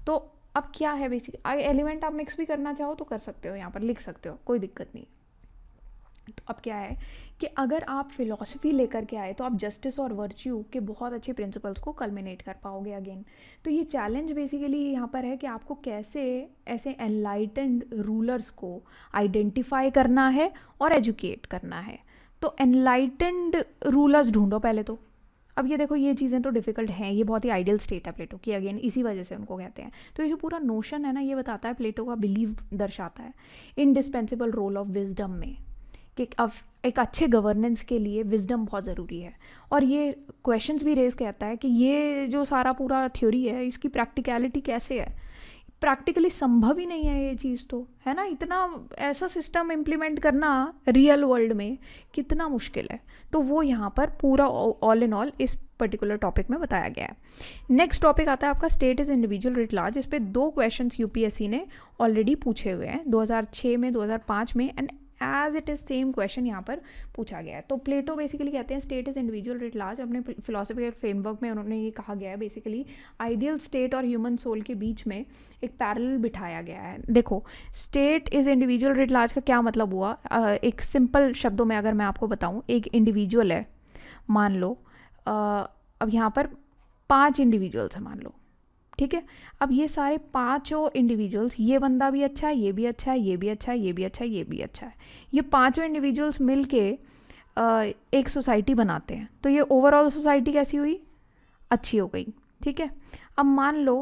तो अब क्या है बेसिकली एलिमेंट, आप मिक्स भी करना चाहो तो कर सकते हो, यहाँ पर लिख सकते हो, कोई दिक्कत नहीं। तो अब क्या है कि अगर आप फिलॉसफी लेकर के आए तो आप जस्टिस और वर्च्यू के बहुत अच्छे प्रिंसिपल्स को कल्मिनेट कर पाओगे अगेन। तो ये चैलेंज बेसिकली यहाँ पर है कि आपको कैसे ऐसे एनलाइटेंड रूलर्स को आइडेंटिफाई करना है और एजुकेट करना है। तो एनलाइटेंड रूलर्स ढूंढो पहले तो। अब ये देखो, ये चीज़ें तो डिफ़िकल्ट हैं, ये बहुत ही आइडियल स्टेट है प्लेटो की, अगेन इसी वजह से उनको कहते हैं। तो ये जो पूरा नोशन है ना, ये बताता है, प्लेटो का बिलीव दर्शाता है इनडिस्पेंसिबल रोल ऑफ विजडम में, कि अब एक अच्छे गवर्नेंस के लिए विजडम बहुत ज़रूरी है। और ये क्वेश्चंस भी रेज करता है कि ये जो सारा पूरा थ्योरी है, इसकी प्रैक्टिकलिटी कैसे है। प्रैक्टिकली संभव ही नहीं है ये चीज़, तो है ना, इतना ऐसा सिस्टम इम्प्लीमेंट करना रियल वर्ल्ड में कितना मुश्किल है। तो वो यहाँ पर पूरा ऑल इन ऑल इस पर्टिकुलर टॉपिक में बताया गया है। नेक्स्ट टॉपिक आता है आपका state is individual writ large. इस पर 2 क्वेश्चंस यूपीएससी ने ऑलरेडी पूछे हुए हैं, 2006 में, 2005 में, and as it is same question यहाँ पर पूछा गया है। तो प्लेटो बेसिकली कहते हैं state is individual writ large. अपने फिलोसफिकल फ्रेमवर्क में उन्होंने ये कहा गया है बेसिकली आइडियल स्टेट और ह्यूमन सोल के बीच में एक पैरेलल बिठाया गया है। देखो, state is individual writ large का क्या मतलब हुआ, एक सिंपल शब्दों में अगर मैं आपको बताऊँ, एक इंडिविजुअल है, मान लो अब यहाँ पर 5 इंडिविजुअल्स हैं मान लो। ठीक है, अब ये सारे 5 इंडिविजुअल्स, ये बंदा भी अच्छा है, ये भी अच्छा है, ये भी अच्छा है, ये भी अच्छा है, ये भी अच्छा है, ये 5 इंडिविजुअल्स मिल के एक सोसाइटी बनाते हैं। तो ये ओवरऑल सोसाइटी कैसी हुई, अच्छी हो गई। ठीक है, अब मान लो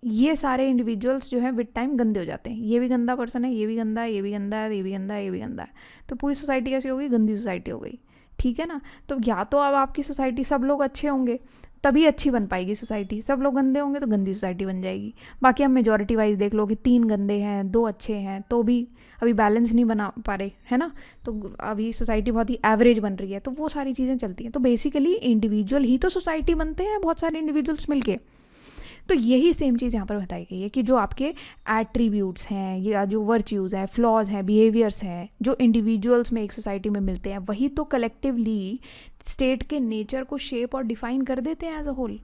ये सारे इंडिविजुअल्स जो है विद टाइम गंदे हो जाते हैं, ये भी गंदा पर्सन है, ये भी गंदा है, ये भी गंदा है, ये भी गंदा है, ये भी गंदा है, तो पूरी सोसाइटी कैसी हो गई, गंदी सोसाइटी हो गई। ठीक है ना, तो या तो अब आपकी सोसाइटी सब लोग अच्छे होंगे तभी अच्छी बन पाएगी सोसाइटी। सब लोग गंदे होंगे तो गंदी सोसाइटी बन जाएगी। बाकी हम मेजॉरिटी वाइज देख लो कि 3 गंदे हैं 2 अच्छे हैं तो भी अभी बैलेंस नहीं बना पा रहे, है ना। तो अभी सोसाइटी बहुत ही एवरेज बन रही है, तो वो सारी चीज़ें चलती हैं। तो बेसिकली इंडिविजुअल ही तो सोसाइटी बनते हैं, बहुत सारे इंडिविजुअल्स मिलके। तो यही सेम चीज़ यहाँ पर बताई गई है कि जो आपके एट्रीब्यूट्स हैं या जो वर्च्यूज़ हैं, फ्लॉज हैं, बिहेवियर्स हैं, जो इंडिविजुअल्स में एक सोसाइटी में मिलते हैं, वही तो कलेक्टिवली स्टेट के नेचर को शेप और डिफाइन कर देते हैं एज अ होल।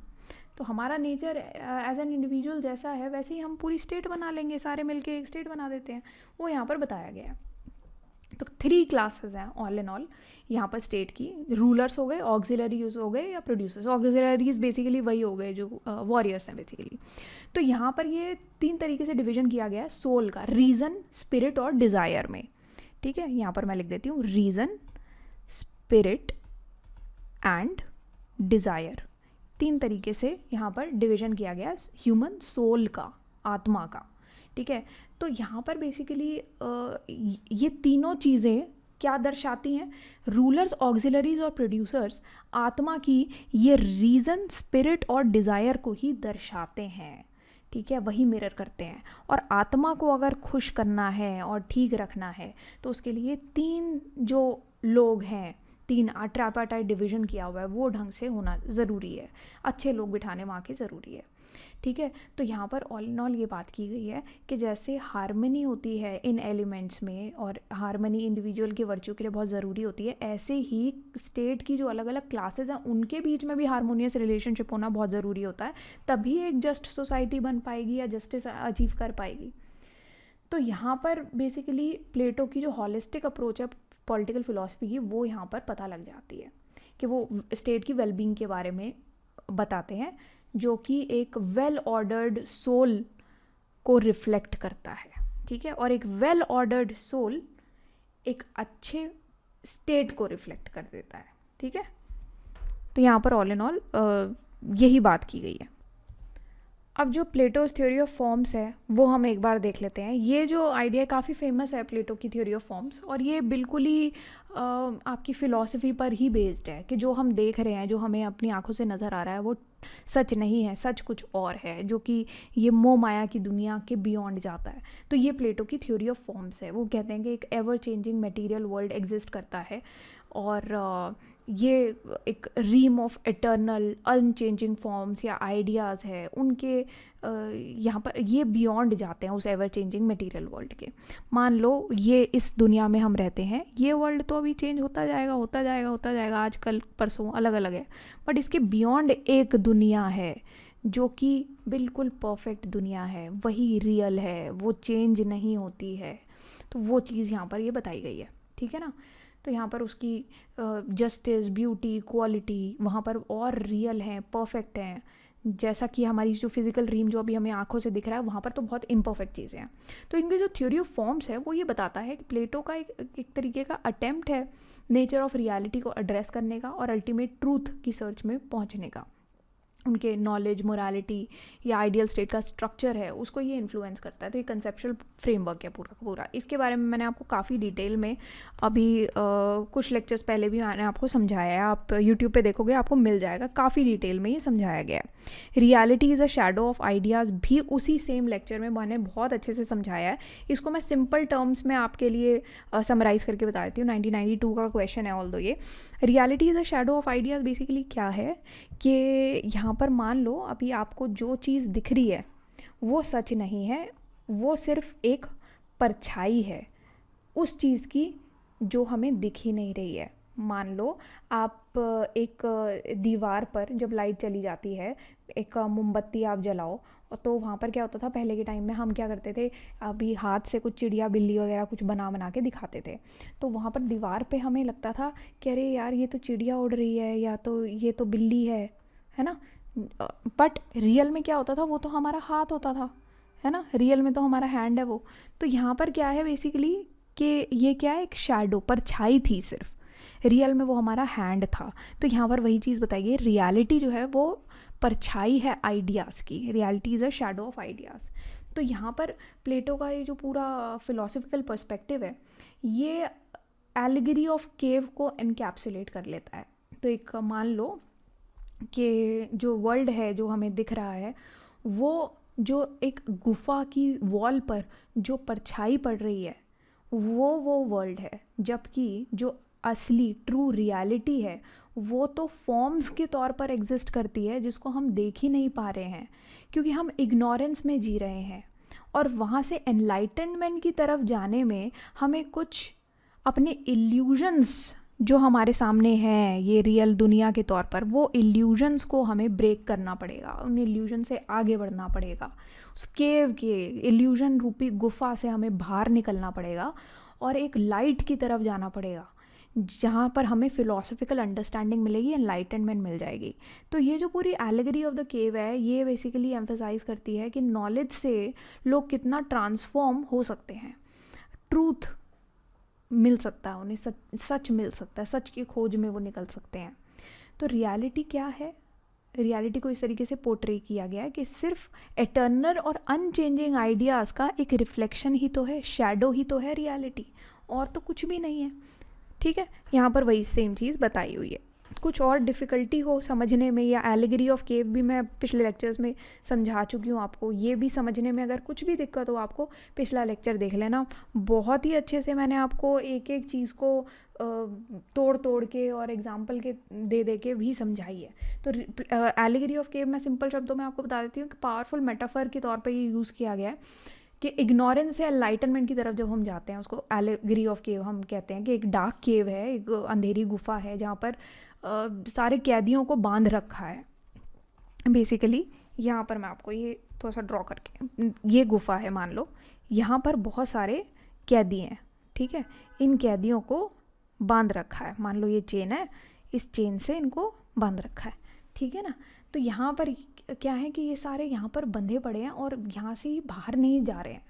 तो हमारा नेचर एज एन इंडिविजुअल जैसा है वैसे ही हम पूरी स्टेट बना लेंगे, सारे मिलके एक स्टेट बना देते हैं, वो यहाँ पर बताया गया है। तो 3 क्लासेस हैं ऑल इन ऑल यहाँ पर स्टेट की। रूलर्स हो गए, ऑक्सिलरीज हो गए या प्रोड्यूसर्स। ऑक्सिलरीज बेसिकली वही हो गए जो वॉरियर्स हैं बेसिकली। तो यहाँ पर ये 3 तरीके से डिवीजन किया गया है सोल का, रीज़न, स्पिरिट और डिज़ायर में। ठीक है, यहाँ पर मैं लिख देती हूँ रीज़न, स्पिरिट एंड डिज़ायर। 3 तरीके से यहाँ पर डिवीजन किया गया ह्यूमन सोल का, आत्मा का। ठीक है, तो यहाँ पर बेसिकली ये तीनों चीज़ें क्या दर्शाती हैं? रूलर्स, ऑक्सिलरीज और प्रोड्यूसर्स आत्मा की ये रीज़न, स्पिरिट और डिज़ायर को ही दर्शाते हैं। ठीक है, वही मिरर करते हैं। और आत्मा को अगर खुश करना है और ठीक रखना है तो उसके लिए 3 जो लोग हैं, 3 ट्राइपार्टाइट डिवीजन किया हुआ है, वो ढंग से होना ज़रूरी है। अच्छे लोग बिठाने वहाँ के ज़रूरी है। ठीक है, तो यहाँ पर ऑल इन ऑल ये बात की गई है कि जैसे हार्मनी होती है इन एलिमेंट्स में और हार्मनी इंडिविजुअल के वर्च्यू के लिए बहुत ज़रूरी होती है, ऐसे ही स्टेट की जो अलग अलग क्लासेस हैं उनके बीच में भी हारमोनियस रिलेशनशिप होना बहुत ज़रूरी होता है, तभी एक जस्ट सोसाइटी बन पाएगी या जस्टिस अचीव कर पाएगी। तो यहाँ पर बेसिकली प्लेटो की जो हॉलिस्टिक अप्रोच है पॉलिटिकल फिलॉसफी की, वो यहाँ पर पता लग जाती है कि वो स्टेट की वेलबींग के बारे में बताते हैं, जो कि एक वेल ऑर्डर्ड सोल को रिफ्लेक्ट करता है। ठीक है, और एक वेल ऑर्डर्ड सोल एक अच्छे स्टेट को रिफ्लेक्ट कर देता है। ठीक है, तो यहाँ पर ऑल इन ऑल यही बात की गई है। अब जो प्लेटोज थ्योरी ऑफ फॉर्म्स है वो हम एक बार देख लेते हैं। ये जो आइडिया काफ़ी फेमस है प्लेटो की थ्योरी ऑफ फॉर्म्स, और ये बिल्कुल ही आपकी फ़िलॉसफी पर ही बेस्ड है कि जो हम देख रहे हैं, जो हमें अपनी आंखों से नज़र आ रहा है, वो सच नहीं है, सच कुछ और है, जो कि ये मोह माया की दुनिया के बियॉन्ड जाता है। तो ये प्लेटो की थ्योरी ऑफ फॉर्म्स है। वो कहते हैं कि एक ever changing material world exist करता है और ये एक रीम ऑफ एटर्नल अनचेंजिंग फॉर्म्स या आइडियाज़ है उनके यहाँ पर ये बियॉन्ड जाते हैं उस एवर चेंजिंग मटेरियल वर्ल्ड के। मान लो ये इस दुनिया में हम रहते हैं, ये वर्ल्ड तो अभी चेंज होता जाएगा होता जाएगा होता जाएगा, आज कल परसों अलग अलग है, बट इसके बियॉन्ड एक दुनिया है जो कि बिल्कुल परफेक्ट दुनिया है, वही रियल है, वो चेंज नहीं होती है। तो वो चीज़ यहाँ पर ये बताई गई है। ठीक है ना, तो यहाँ पर उसकी जस्टिस, ब्यूटी, क्वालिटी वहाँ पर और रियल हैं, परफेक्ट हैं, जैसा कि हमारी जो फिजिकल रीम जो अभी हमें आंखों से दिख रहा है वहाँ पर तो बहुत इम्परफेक्ट चीज़ें हैं। तो इनकी जो थ्योरी ऑफ फॉर्म्स है वो ये बताता है कि प्लेटो का एक तरीके का अटेम्प्ट है नेचर ऑफ रियलिटी को एड्रेस करने का और अल्टीमेट ट्रूथ की सर्च में पहुँचने का। उनके नॉलेज, मोरालिटी या आइडियल स्टेट का स्ट्रक्चर है उसको ये इन्फ्लुएंस करता है। तो ये कंसेप्चुअल फ्रेमवर्क है पूरा का पूरा। इसके बारे में मैंने आपको काफ़ी डिटेल में अभी कुछ लेक्चर्स पहले भी मैंने आपको समझाया है, आप यूट्यूब पे देखोगे आपको मिल जाएगा, काफ़ी डिटेल में ये समझाया गया है। Reality is a shadow of ideas भी उसी सेम लेक्चर में मैंने बहुत अच्छे से समझाया है। इसको मैं सिंपल टर्म्स में आपके लिए समराइज़ करके बता देती हूँ। 1992 का क्वेश्चन है ऑल दो ये। Reality is a shadow of ideas basically क्या है कि यहाँ पर मान लो अभी आपको जो चीज़ दिख रही है वो सच नहीं है, वो सिर्फ एक परछाई है उस चीज़ की जो हमें दिख ही नहीं रही है। मान लो आप एक दीवार पर जब लाइट चली जाती है, एक मोमबत्ती आप जलाओ, तो वहाँ पर क्या होता था पहले के टाइम में, हम क्या करते थे अभी हाथ से कुछ चिड़िया बिल्ली वगैरह कुछ बना के दिखाते थे, तो वहाँ पर दीवार पे हमें लगता था कि अरे यार ये तो चिड़िया उड़ रही है या तो ये तो बिल्ली है ना। बट रियल में क्या होता था, वो तो हमारा हाथ होता था, है ना, रियल में तो हमारा हैंड है वो। तो यहाँ पर क्या है बेसिकली कि ये क्या है, एक शैडो, परछाई थी सिर्फ, रियल में वो हमारा हैंड था। तो यहाँ पर वही चीज़ बताई गई, रियलिटी जो है वो परछाई है आइडियाज़ की, reality is a shadow of ideas. तो यहाँ पर प्लेटो का ये जो पूरा फिलोसफिकल पर्सपेक्टिव है ये एलिगरी ऑफ केव को एनकैप्सुलेट कर लेता है। तो एक मान लो कि जो वर्ल्ड है जो हमें दिख रहा है, वो जो एक गुफा की वॉल पर जो परछाई पड़ रही है वो वर्ल्ड है, जबकि जो असली ट्रू रियलिटी है वो तो फॉर्म्स के तौर पर एग्जिस्ट करती है, जिसको हम देख ही नहीं पा रहे हैं क्योंकि हम इग्नोरेंस में जी रहे हैं। और वहाँ से एनलाइटनमेंट की तरफ जाने में हमें कुछ अपने इल्यूजन्स जो हमारे सामने हैं ये रियल दुनिया के तौर पर, वो इल्यूजन्स को हमें ब्रेक करना पड़ेगा, उन इल्यूजन से आगे बढ़ना पड़ेगा, उस केव के इल्यूजन रूपी गुफा से हमें बाहर निकलना पड़ेगा और एक लाइट की तरफ जाना पड़ेगा जहाँ पर हमें फ़िलोसफिकल अंडरस्टैंडिंग मिलेगी, एनलाइटनमेंट मिल जाएगी। तो ये जो पूरी एलेगरी ऑफ द केव है ये बेसिकली एम्फसाइज करती है कि नॉलेज से लोग कितना ट्रांसफॉर्म हो सकते हैं, ट्रूथ मिल सकता है उन्हें, सच मिल सकता है, सच की खोज में वो निकल सकते हैं। तो रियलिटी क्या है? रियलिटी को इस तरीके से पोर्ट्रे किया गया है कि सिर्फ एटर्नल और अनचेंजिंग आइडियाज़ का एक रिफ्लेक्शन ही तो है, शैडो ही तो है रियलिटी, और तो कुछ भी नहीं है। ठीक है, यहाँ पर वही सेम चीज़ बताई हुई है। कुछ और डिफ़िकल्टी हो समझने में, या एलिगरी ऑफ केव भी मैं पिछले लेक्चर्स में समझा चुकी हूँ आपको, ये भी समझने में अगर कुछ भी दिक्कत हो आपको पिछला लेक्चर देख लेना, बहुत ही अच्छे से मैंने आपको एक एक चीज़ को तोड़ तोड़ के और एग्जाम्पल के दे के भी समझाई है। तो एलिगरी ऑफ केव मैं सिंपल शब्दों में आपको बता देती हूँ कि पावरफुल मेटाफर के तौर पर ये यूज़ किया गया है कि इग्नोरेंस से एनलाइटनमेंट की तरफ जब हम जाते हैं उसको एलिगरी ऑफ केव हम कहते हैं कि एक डार्क केव है, एक अंधेरी गुफा है जहाँ पर सारे कैदियों को बांध रखा है बेसिकली। यहाँ पर मैं आपको ये थोड़ा सा ड्रॉ करके, ये गुफा है मान लो, यहाँ पर बहुत सारे कैदी हैं, ठीक है, इन कैदियों को बांध रखा है, मान लो ये चेन है, इस चेन से इनको बांध रखा है, ठीक है ना। तो यहाँ पर क्या है कि ये सारे यहाँ पर बंधे पड़े हैं और यहाँ से बाहर नहीं जा रहे हैं,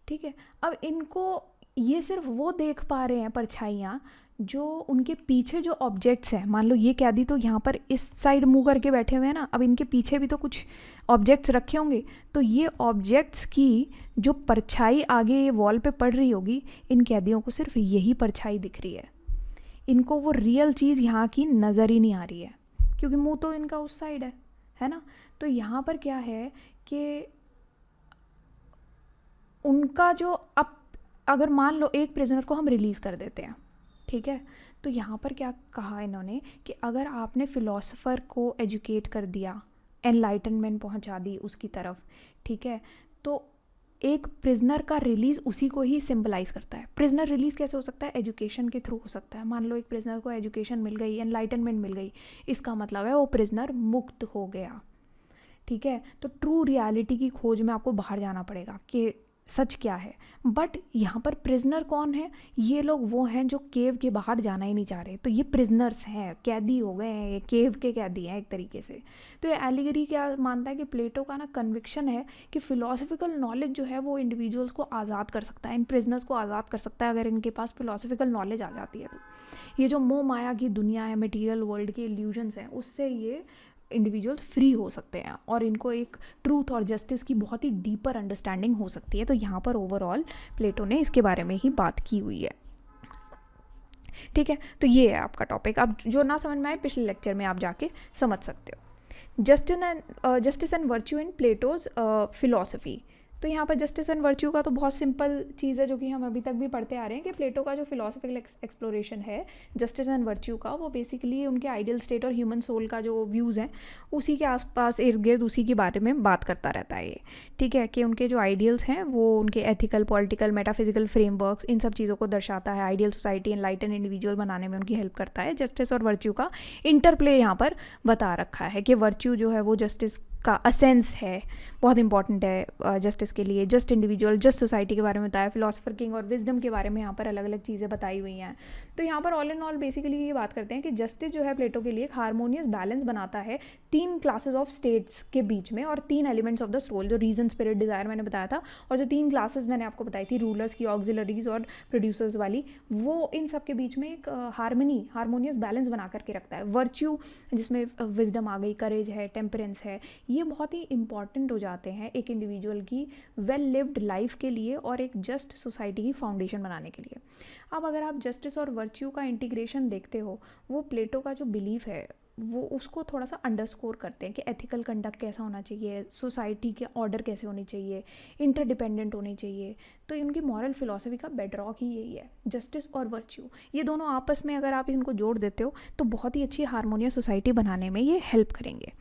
ठीक है। अब इनको ये सिर्फ वो देख पा रहे हैं परछाइयाँ जो उनके पीछे जो ऑब्जेक्ट्स हैं, मान लो ये कैदी तो यहाँ पर इस साइड मुंह करके बैठे हुए हैं ना, अब इनके पीछे भी तो कुछ ऑब्जेक्ट्स रखे होंगे, तो ये ऑब्जेक्ट्स की जो परछाई आगे वॉल पे पड़ रही होगी, इन कैदियों को सिर्फ यही परछाई दिख रही है, इनको वो रियल चीज़ यहाँ की नज़र ही नहीं आ रही है क्योंकि मुंह तो इनका उस साइड है ना। तो यहाँ पर क्या है कि उनका जो, अब अगर मान लो एक प्रिजनर को हम रिलीज़ कर देते हैं, ठीक है, तो यहाँ पर क्या कहा इन्होंने कि अगर आपने फ़िलोसफ़र को एजुकेट कर दिया, एनलाइटनमेंट पहुँचा दी उसकी तरफ, ठीक है, तो एक प्रिजनर का रिलीज़ उसी को ही सिंबलाइज़ करता है। प्रिजनर रिलीज़ कैसे हो सकता है? एजुकेशन के थ्रू हो सकता है। मान लो एक प्रिजनर को एजुकेशन मिल गई, एनलाइटनमेंट मिल गई, इसका मतलब है वो प्रिजनर मुक्त हो गया, ठीक है। तो ट्रू रियलिटी की खोज में आपको बाहर जाना पड़ेगा कि सच क्या है। बट यहाँ पर प्रिजनर कौन है? ये लोग वो हैं जो केव के बाहर जाना ही नहीं चाह रहे, तो ये प्रिजनर्स हैं, कैदी हो गए हैं, ये केव के कैदी हैं एक तरीके से। तो ये एलिगरी क्या मानता है कि प्लेटो का ना कन्विक्शन है कि फ़िलोसफिकल नॉलेज जो है वो इंडिविजुअल्स को आज़ाद कर सकता है, इन प्रिजनर्स को आज़ाद कर सकता है अगर इनके पास फ़िलोसफिकल नॉलेज आ जाती है। तो ये जो मोह माया की दुनिया है, मटीरियल वर्ल्ड के इल्यूजन्स हैं, उससे ये इंडिविजुअल्स फ्री हो सकते हैं और इनको एक ट्रूथ और जस्टिस की बहुत ही डीपर अंडरस्टैंडिंग हो सकती है। तो यहाँ पर ओवरऑल प्लेटो ने इसके बारे में ही बात की हुई है, ठीक है। तो ये है आपका टॉपिक। अब जो ना समझ में आए पिछले लेक्चर में आप जाके समझ सकते हो। Justice and virtue in Plato's philosophy. तो यहाँ पर जस्टिस एंड वर्च्यू का तो बहुत सिंपल चीज़ है जो कि हम अभी तक भी पढ़ते आ रहे हैं कि प्लेटो का जो फिलोसफिकल एक्सप्लोरेशन है जस्टिस एंड वर्च्यू का, वो बेसिकली उनके आइडियल स्टेट और ह्यूमन सोल का जो व्यूज़ हैं उसी के आसपास इर्द गिर्द उसी के बारे में बात करता रहता है ये, ठीक है, कि उनके जो आइडियल्स हैं वो उनके एथिकल, पॉलिटिकल, मेटाफिजिकल फ्रेमवर्क्स, इन सब चीज़ों को दर्शाता है। आइडियल सोसाइटी एनलाइटन इंडिविजुअल बनाने में उनकी हेल्प करता है। जस्टिस और वर्च्यू का इंटरप्ले यहाँ पर बता रखा है कि वर्च्यू जो है वो जस्टिस का असेंस है, बहुत इंपॉर्टेंट है जस्टिस के लिए। जस्ट इंडिविजुअल, जस्ट सोसाइटी के बारे में बताया, फिलोसफर किंग और विजडम के बारे में यहाँ पर अलग अलग चीज़ें बताई हुई हैं। तो यहाँ पर ऑल इन ऑल बेसिकली ये बात करते हैं कि जस्टिस जो है प्लेटो के लिए एक हारमोनियस बैलेंस बनाता है 3 क्लासेस ऑफ स्टेट्स के बीच में और 3 एलिमेंट्स ऑफ द सोल, जो रीजन, स्पिरिट, डिज़ायर मैंने बताया था, और जो 3 क्लासेस मैंने आपको बताई थी, रूलर्स की, ऑक्सिलरीज और प्रोड्यूसर्स वाली, वो इन सब के बीच में एक हारमोनियस बैलेंस बना करके रखता है। वर्च्यू जिसमें विजडम आ गई, करेज है, टेम्परेंस है, ये बहुत ही इंपॉर्टेंट हो जाते हैं एक इंडिविजुअल की वेल लिव्ड लाइफ के लिए और एक जस्ट सोसाइटी की फाउंडेशन बनाने के लिए। अब अगर आप जस्टिस और वर्च्यू का इंटीग्रेशन देखते हो, वो प्लेटो का जो बिलीफ है वो उसको थोड़ा सा अंडरस्कोर करते हैं कि एथिकल कंडक्ट कैसा होना चाहिए, सोसाइटी के ऑर्डर कैसे होनी चाहिए, इंटरडिपेंडेंट होनी चाहिए। तो उनकी मॉरल फिलॉसफी का बेडरॉक ही यही है, जस्टिस और वर्च्यू। ये दोनों आपस में अगर आप इनको जोड़ देते हो तो बहुत ही अच्छी हार्मोनियस सोसाइटी बनाने में ये हेल्प करेंगे।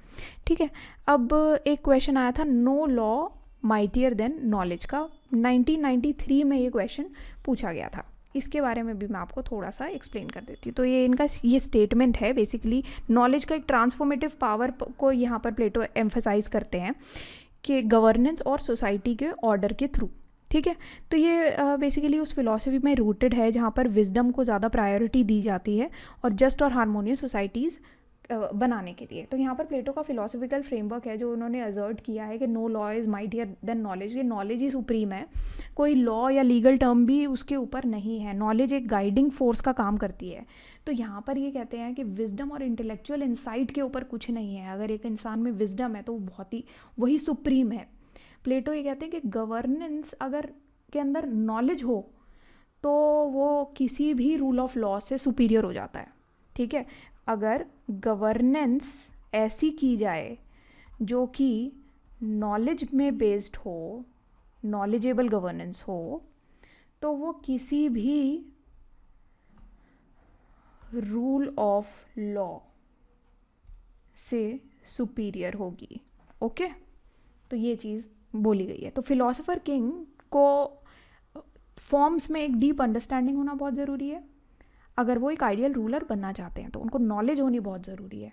ठीक है, अब एक क्वेश्चन आया था no law mightier than knowledge का, 1993 में ये क्वेश्चन पूछा गया था। इसके बारे में भी मैं आपको थोड़ा सा एक्सप्लेन कर देती हूँ। तो ये इनका ये स्टेटमेंट है, बेसिकली नॉलेज का एक ट्रांसफॉर्मेटिव पावर को यहाँ पर प्लेटो एम्फसाइज करते हैं कि गवर्नेंस और सोसाइटी के ऑर्डर के थ्रू। ठीक है, तो ये बेसिकली उस फिलॉसफी में रूटेड है जहाँ पर विजडम को ज़्यादा प्रायोरिटी दी जाती है और जस्ट और हारमोनियस सोसाइटीज़ बनाने के लिए। तो यहाँ पर प्लेटो का फिलोसफिकल फ्रेमवर्क है जो उन्होंने असर्ट किया है कि no law is mightier than knowledge. ये नॉलेज ही सुप्रीम है, कोई लॉ या लीगल टर्म भी उसके ऊपर नहीं है। नॉलेज एक गाइडिंग फोर्स का काम करती है। तो यहाँ पर ये कहते हैं कि विजडम और इंटेलेक्चुअल इंसाइट के ऊपर कुछ नहीं है। अगर एक इंसान में विजडम है तो वो बहुत ही वही सुप्रीम है। प्लेटो ये कहते हैं कि गवर्नेंस अगर के अंदर नॉलेज हो तो वो किसी भी रूल ऑफ लॉ से सुपीरियर हो जाता है। ठीक है, अगर गवर्नेंस ऐसी की जाए जो कि नॉलेज में बेस्ड हो, नॉलेजेबल गवर्नेंस हो, तो वो किसी भी रूल ऑफ लॉ से सुपीरियर होगी। ओके, तो ये चीज़ बोली गई है। तो फिलोसोफर किंग को फॉर्म्स में एक डीप अंडरस्टैंडिंग होना बहुत ज़रूरी है। अगर वो एक आइडियल रूलर बनना चाहते हैं तो उनको नॉलेज होनी बहुत ज़रूरी है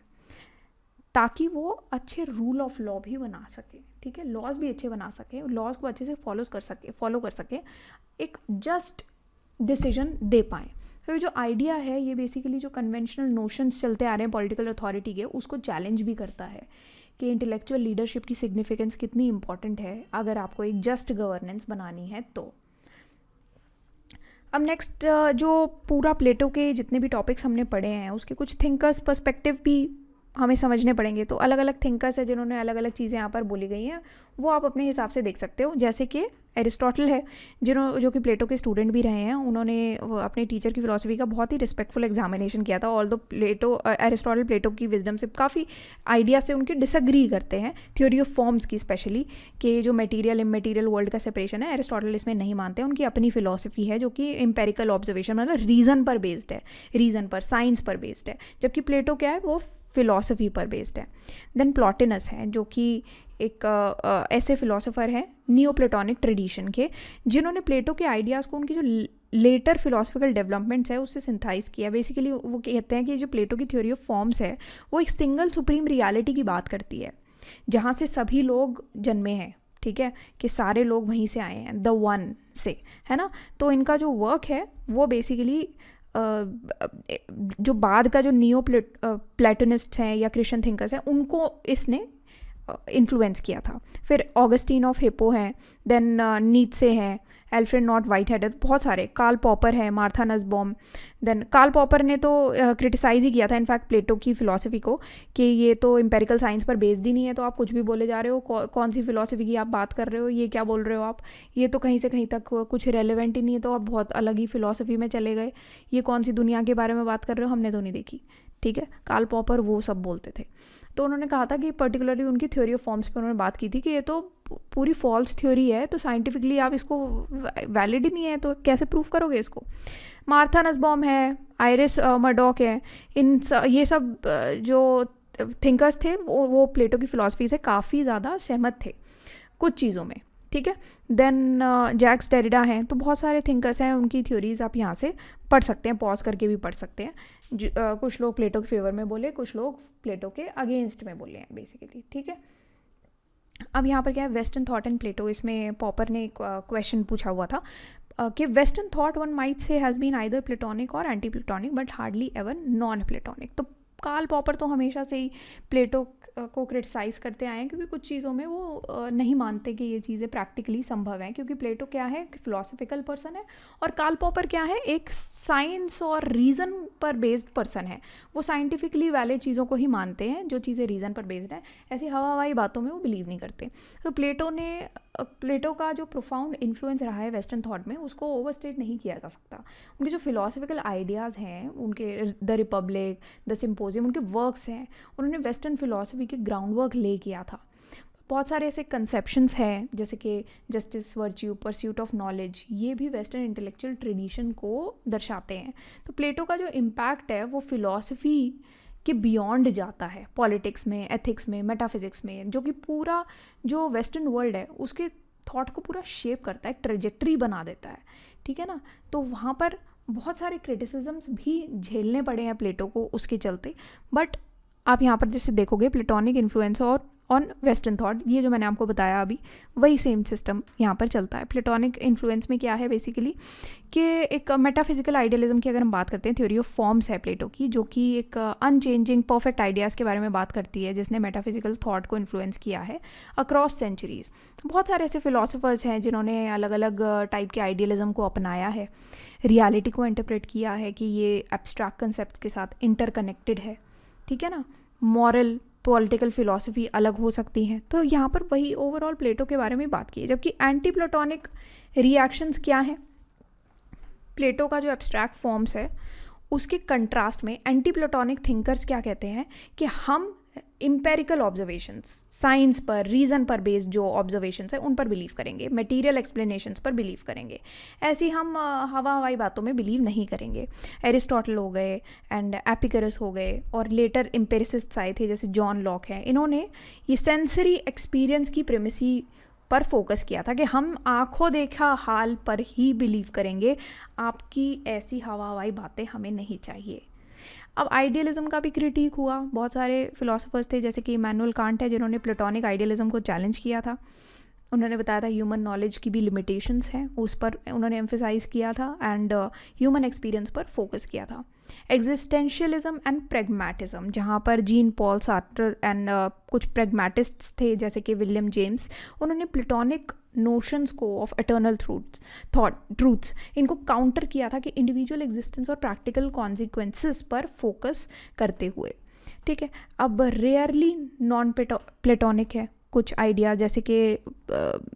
ताकि वो अच्छे रूल ऑफ लॉ भी बना सके। ठीक है, लॉज भी अच्छे बना सके, लॉज को अच्छे से फॉलो कर सके, एक जस्ट डिसीजन दे पाएँ। तो ये जो आइडिया है ये बेसिकली जो कन्वेंशनल नोशंस चलते आ रहे हैं पॉलिटिकल अथॉरिटी के, उसको चैलेंज भी करता है कि इंटेलेक्चुअल लीडरशिप की सिग्निफिकेंस कितनी इंपॉर्टेंट है अगर आपको एक जस्ट गवर्नेंस बनानी है तो। अब नेक्स्ट जो पूरा प्लेटो के जितने भी टॉपिक्स हमने पढ़े हैं उसके कुछ थिंकर्स पर्सपेक्टिव भी हमें समझने पड़ेंगे। तो अलग अलग थिंकर्स हैं जिन्होंने अलग अलग चीज़ें यहाँ पर बोली गई हैं, वो आप अपने हिसाब से देख सकते हो। जैसे कि एरिस्टोटल है जो कि प्लेटो के स्टूडेंट भी रहे हैं। उन्होंने अपने टीचर की फिलॉसफी का बहुत ही रिस्पेक्टफुल एग्जामिनेशन किया था। ऑल्दो एरिस्टोटल प्लेटो की विजडम से काफ़ी आइडिया से उनके डिसएग्री करते हैं, थ्योरी ऑफ फॉर्म्स की स्पेशली, कि जो मटेरियल इमेटीरियल वर्ल्ड का सेपरेशन है एरिस्टोटल इसमें नहीं मानते हैं। उनकी अपनी फिलॉसफी है जो कि एम्पेरिकल ऑब्जर्वेशन मतलब रीज़न पर बेस्ड है, रीज़न पर साइंस पर बेस्ड है, जबकि प्लेटो क्या है वो फिलॉसफी पर बेस्ड है। देन प्लॉटिनस है जो कि एक ऐसे फिलोसोफर हैं नियो प्लेटोनिक ट्रेडिशन के, जिन्होंने प्लेटो के आइडियाज़ को उनकी जो लेटर फिलोसफिकल डेवलपमेंट्स है उससे सिंथाइज किया। बेसिकली वो कहते हैं कि जो प्लेटो की थ्योरी ऑफ फॉर्म्स है वो एक सिंगल सुप्रीम रियलिटी की बात करती है जहाँ से सभी लोग जन्मे हैं। ठीक है, कि सारे लोग वहीं से आए हैं, द वन से, है ना। तो इनका जो वर्क है वो बेसिकली जो बाद का जो नियो प्लेटोनिस्ट्स हैं या क्रिश्चियन थिंकर्स हैं उनको इसने इन्फ्लुएंस किया था। फिर ऑगस्टीन ऑफ हिप्पो हैं, देन नीत्से हैं, एल्फ्रेड नॉट वाइटहेड है, बहुत सारे, कार्ल पॉपर है, मार्था नसबॉम। देन कार्ल पॉपर ने तो क्रिटिसाइज़ ही किया था इनफैक्ट प्लेटो की फ़िलॉसफी को कि ये तो एम्पेरिकल साइंस पर बेस्ड ही नहीं है, तो आप कुछ भी बोले जा रहे हो, कौन सी फ़िलॉसफी की आप बात कर रहे हो, ये क्या बोल रहे हो आप, ये तो कहीं से कहीं तक कुछ रेलेवेंट ही नहीं है, तो आप बहुत अलग ही फ़िलॉसफी में चले गए, ये कौन सी दुनिया के बारे में बात कर रहे हो, हमने तो नहीं देखी। ठीक है, कार्ल पॉपर वो सब बोलते थे। तो उन्होंने कहा था कि पर्टिकुलरली उनकी थ्योरी ऑफ फॉर्म्स पर उन्होंने बात की थी कि ये तो पूरी फॉल्स थ्योरी है, तो साइंटिफिकली आप इसको वैलिड ही नहीं है, तो कैसे प्रूफ करोगे इसको। मार्था नसबॉम है, आइरिस मर्डॉक है, ये सब जो थिंकर्स थे वो प्लेटो की फ़िलॉसफी से काफ़ी ज़्यादा सहमत थे कुछ चीज़ों में। ठीक है, देन जैक्स डेरिडा हैं, तो बहुत सारे थिंकर्स हैं, उनकी थ्योरीज आप यहाँ से पढ़ सकते हैं, पॉज करके भी पढ़ सकते हैं। कुछ लोग प्लेटो के फेवर में बोले, कुछ लोग प्लेटो के अगेंस्ट में बोले हैं बेसिकली। ठीक है, अब यहाँ पर क्या है, वेस्टर्न थॉट एंड प्लेटो, इसमें पॉपर ने एक क्वेश्चन पूछा हुआ था कि western thought one might say has been either Platonic और anti Platonic but hardly ever non Platonic. तो कार्ल पॉपर तो हमेशा से ही प्लेटो को क्रिटिसाइज़ करते आए हैं क्योंकि कुछ चीज़ों में वो नहीं मानते कि ये चीज़ें प्रैक्टिकली संभव हैं, क्योंकि प्लेटो क्या है फिलोसफिकल पर्सन है और कार्ल पॉपर क्या है एक साइंस और रीज़न पर बेस्ड पर्सन है। वो साइंटिफिकली वैलिड चीज़ों को ही मानते हैं जो चीज़ें रीज़न पर बेस्ड हैं, ऐसी हवा हवाई बातों में वो बिलीव नहीं करते। तो प्लेटो ने प्लेटो का जो प्रोफाउंड इन्फ्लुएंस रहा है वेस्टर्न थॉट में उसको ओवरस्टेट नहीं किया जा सकता। उनके जो फिलोसफिकल आइडियाज़ हैं, उनके द रिपब्लिक, द सिम्पोजियम, उनके वर्क्स हैं, उन्होंने वेस्टर्न फिलोसफी के ग्राउंड वर्क ले किया था। बहुत सारे ऐसे कंसेप्शंस हैं जैसे कि justice, virtue, pursuit of knowledge, ये भी वेस्टर्न इंटेलेक्चुअल ट्रेडिशन को दर्शाते हैं। तो प्लेटो का जो इम्पैक्ट है वो फिलॉसफी के बियॉन्ड जाता है, पॉलिटिक्स में, एथिक्स में, मेटाफिजिक्स में, जो कि पूरा जो वेस्टर्न वर्ल्ड है उसके थॉट को पूरा शेप करता है, एक ट्रेजेक्ट्री बना देता है, ठीक है ना। तो वहाँ पर बहुत सारे क्रिटिसिजम्स भी झेलने पड़े हैं प्लेटो को उसके चलते। बट आप यहाँ पर जैसे देखोगे प्लेटोनिक इन्फ्लुएंस और ऑन वेस्टर्न थॉट, ये जो मैंने आपको बताया अभी वही सेम सिस्टम यहाँ पर चलता है। प्लेटोनिक इन्फ्लुएंस में क्या है बेसिकली कि एक मेटाफिजिकल आइडियलिज्म की अगर हम बात करते हैं, थ्योरी ऑफ फॉर्म्स है प्लेटो की, जो कि एक अनचेंजिंग परफेक्ट आइडियाज़ के बारे में बात करती है, जिसने मेटाफिजिकल थॉट को इन्फ्लुएंस किया है अक्रॉस सेंचुरीज़। बहुत सारे ऐसे फिलोसफर्स हैं जिन्होंने अलग अलग टाइप के आइडियलिज्म को अपनाया है, रियलिटी को इंटरप्रेट किया है कि ये एब्स्ट्रैक्ट कंसेप्ट के साथ इंटरकनेक्टेड है, ठीक है ना। मॉरल, पॉलिटिकल फिलॉसफी अलग हो सकती हैं। तो यहाँ पर वही ओवरऑल प्लेटो के बारे में बात की है। जबकि एंटी प्लेटोनिक रिएक्शंस क्या हैं, प्लेटो का जो एब्स्ट्रैक्ट फॉर्म्स है उसके कंट्रास्ट में एंटी प्लेटोनिक थिंकर्स क्या कहते हैं कि हम इम्पेरिकल ऑब्जर्वेशंस, साइंस पर, रीज़न पर बेस्ड जो ऑब्जर्वेशंस है उन पर बिलीव करेंगे, मटेरियल एक्सप्लेनेशंस पर बिलीव करेंगे। ऐसी हम हवा हवाई बातों में बिलीव नहीं करेंगे। एरिस्टोटल हो गए एंड एपिकरस हो गए और लेटर एम्पिरिसिस्ट्स आए थे जैसे जॉन लॉक हैं, इन्होंने ये सेंसरी एक्सपीरियंस की प्रेमिसी पर फोकस किया था कि हम आंखों देखा हाल पर ही बिलीव करेंगे, आपकी ऐसी हवा हवाई बातें हमें नहीं चाहिए। अब आइडियलिज्म का भी क्रिटिक हुआ, बहुत सारे फिलोसफर्स थे जैसे कि इमैनुअल कांट है जिन्होंने प्लेटोनिक आइडियलिज्म को चैलेंज किया था। उन्होंने बताया था ह्यूमन नॉलेज की भी लिमिटेशंस हैं, उस पर उन्होंने एम्फेसाइज किया था एंड ह्यूमन एक्सपीरियंस पर फोकस किया था। एग्जिस्टेंशियलिज्म एंड प्रेगमैटिज्म, जहाँ पर जीन पॉल सार्टर एंड कुछ प्रेगमैटिस्ट्स थे जैसे कि विलियम जेम्स, उन्होंने प्लेटोनिक नोशंस को ऑफ एटर्नल ट्रूथ्स इनको काउंटर किया था कि इंडिविजुअल एग्जिस्टेंस और प्रैक्टिकल कॉन्सिक्वेंसेस पर फोकस करते हुए, ठीक है। अब रेयरली नॉन प्लेटोनिक है कुछ आइडिया, जैसे कि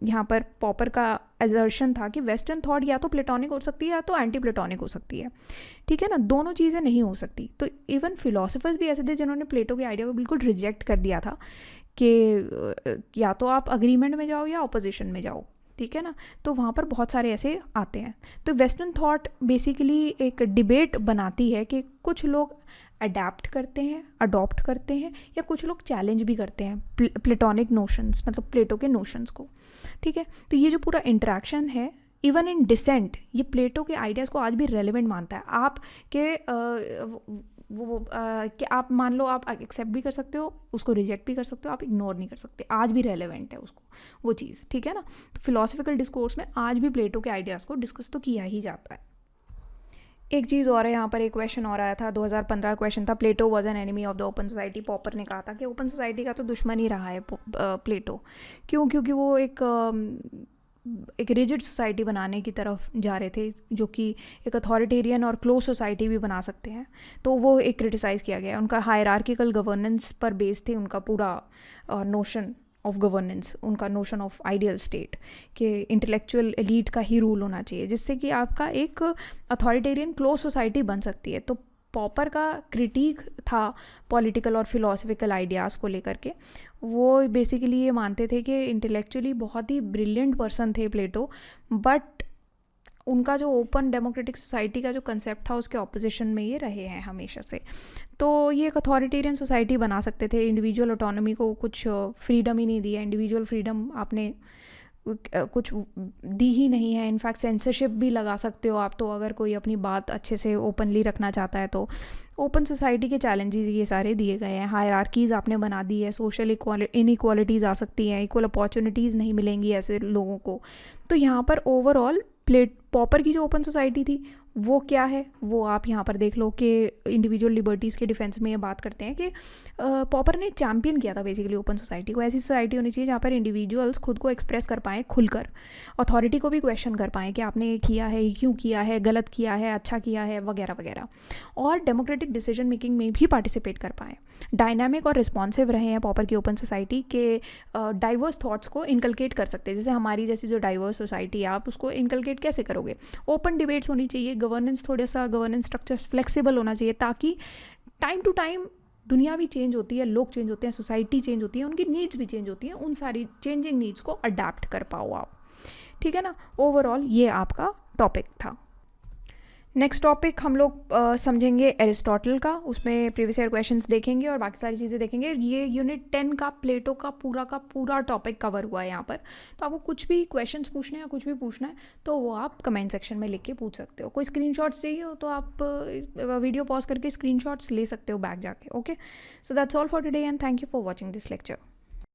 यहाँ पर पॉपर का एजर्शन था कि वेस्टर्न थॉट या तो प्लेटोनिक हो सकती है या तो एंटी प्लेटोनिक हो सकती है, ठीक है ना, दोनों चीज़ें नहीं हो सकती। तो इवन फिलोसफर्स भी ऐसे थे जिन्होंने प्लेटो के आइडिया को बिल्कुल रिजेक्ट कर दिया था कि या तो आप अग्रीमेंट में जाओ या ऑपोजिशन में जाओ, ठीक है ना। तो वहाँ पर बहुत सारे ऐसे आते हैं। तो वेस्टर्न थॉट बेसिकली एक डिबेट बनाती है कि कुछ लोग अडेप्ट करते हैं, अडॉप्ट करते हैं, या कुछ लोग चैलेंज भी करते हैं प्लेटोनिक नोशंस, मतलब प्लेटो के नोशंस को, ठीक है। तो ये जो पूरा इंटरेक्शन है इवन इन डिसेंट, ये प्लेटो के आइडियाज़ को आज भी रेलेवेंट मानता है। आप के कि आप मान लो आप एक्सेप्ट भी कर सकते हो, उसको रिजेक्ट भी कर सकते हो, आप इग्नोर नहीं कर सकते, आज भी रेलेवेंट है उसको वो चीज़, ठीक है ना। तो फिलोसफिकल डिस्कोर्स में आज भी प्लेटो के आइडियाज़ को डिस्कस तो किया ही जाता है। एक चीज़ और है यहाँ पर, एक क्वेश्चन और आया था 2015 क्वेश्चन था, Plato was an enemy of the open society. Popper ने कहा था कि ओपन सोसाइटी का तो दुश्मन ही रहा है प्लेटो। क्यों? क्योंकि वो एक रिजिड सोसाइटी बनाने की तरफ जा रहे थे, जो कि एक अथॉरिटेरियन और क्लोज सोसाइटी भी बना सकते हैं। तो वो एक क्रिटिसाइज़ किया गया। उनका हायरार्किकल गवर्नेंस पर बेस थे, उनका पूरा नोशन ऑफ गवर्नेंस, उनका नोशन ऑफ आइडियल स्टेट कि इंटेलेक्चुअल एलीट का ही रूल होना चाहिए, जिससे कि आपका एक अथॉरिटेरियन क्लोज सोसाइटी बन सकती है। तो पॉपर का क्रिटिक था पॉलिटिकल और फिलोसफिकल आइडियाज़ को लेकर के। वो बेसिकली ये मानते थे कि इंटेलेक्चुअली बहुत ही ब्रिलियंट पर्सन थे प्लेटो, बट उनका जो ओपन डेमोक्रेटिक सोसाइटी का जो कंसेप्ट था उसके ऑपोजिशन में ये रहे हैं हमेशा से। तो ये एक अथॉरिटेरियन सोसाइटी बना सकते थे, इंडिविजुअल ऑटोनॉमी को कुछ फ्रीडम ही नहीं दिया, इंडिविजुअल फ्रीडम आपने कुछ दी ही नहीं है। इनफैक्ट सेंसरशिप भी लगा सकते हो आप, तो अगर कोई अपनी बात अच्छे से ओपनली रखना चाहता है तो ओपन सोसाइटी के चैलेंजेस ये सारे दिए गए हैं। हायरार्कीज़ आपने बना दी है, सोशल इनइक्वालिटीज़ आ सकती हैं, इक्वल अपॉर्चुनिटीज़ नहीं मिलेंगी ऐसे लोगों को। तो यहाँ पर ओवरऑल पॉपर की जो ओपन सोसाइटी थी वो क्या है वो आप यहाँ पर देख लो कि इंडिविजुअल लिबर्टीज़ के डिफेंस में ये बात करते हैं कि पॉपर ने चैम्पियन किया था बेसिकली ओपन सोसाइटी को। ऐसी सोसाइटी होनी चाहिए जहाँ पर इंडिविजुअल्स खुद को एक्सप्रेस कर पाएँ खुलकर, अथॉरिटी को भी क्वेश्चन कर पाएँ कि आपने ये किया है, क्यों किया है, गलत किया है, अच्छा किया है, वगैरह वगैरह, और डेमोक्रेटिक डिसीजन मेकिंग में भी पार्टिसिपेट कर पाएँ। डायनामिक और रिस्पॉन्सिव रहे हैं पॉपर की ओपन सोसाइटी के, डाइवर्स थॉट्स को इनकलकेट कर सकते हैं। जैसे हमारी जैसी जो डाइवर्स सोसाइटी है, आप उसको इनकलकेट कैसे करोगे? ओपन डिबेट्स होनी चाहिए, गवर्नेंस थोड़ा सा गवर्नेंस स्ट्रक्चर फ्लेक्सिबल होना चाहिए, ताकि टाइम टू टाइम दुनिया भी चेंज होती है, लोग चेंज होते हैं, सोसाइटी चेंज होती है, उनकी नीड्स भी चेंज होती हैं, उन सारी चेंजिंग नीड्स को अडेप्ट कर पाओ आप। ठीक है ना? ओवरऑल ये आपका टॉपिक था। नेक्स्ट टॉपिक हम लोग समझेंगे एरिस्टोटल का, उसमें प्रीवियस ईयर क्वेश्चंस देखेंगे और बाकी सारी चीज़ें देखेंगे। ये यूनिट 10 का प्लेटो का पूरा टॉपिक कवर हुआ है यहाँ पर। तो आपको कुछ भी क्वेश्चंस पूछने या कुछ भी पूछना है तो वो आप कमेंट सेक्शन में लिख के पूछ सकते हो। कोई स्क्रीनशॉट्स चाहिए हो तो आप वीडियो पॉज करके स्क्रीनशॉट्स ले सकते हो बैक जाके। Okay, so that's all for today and thank you for watching this lecture.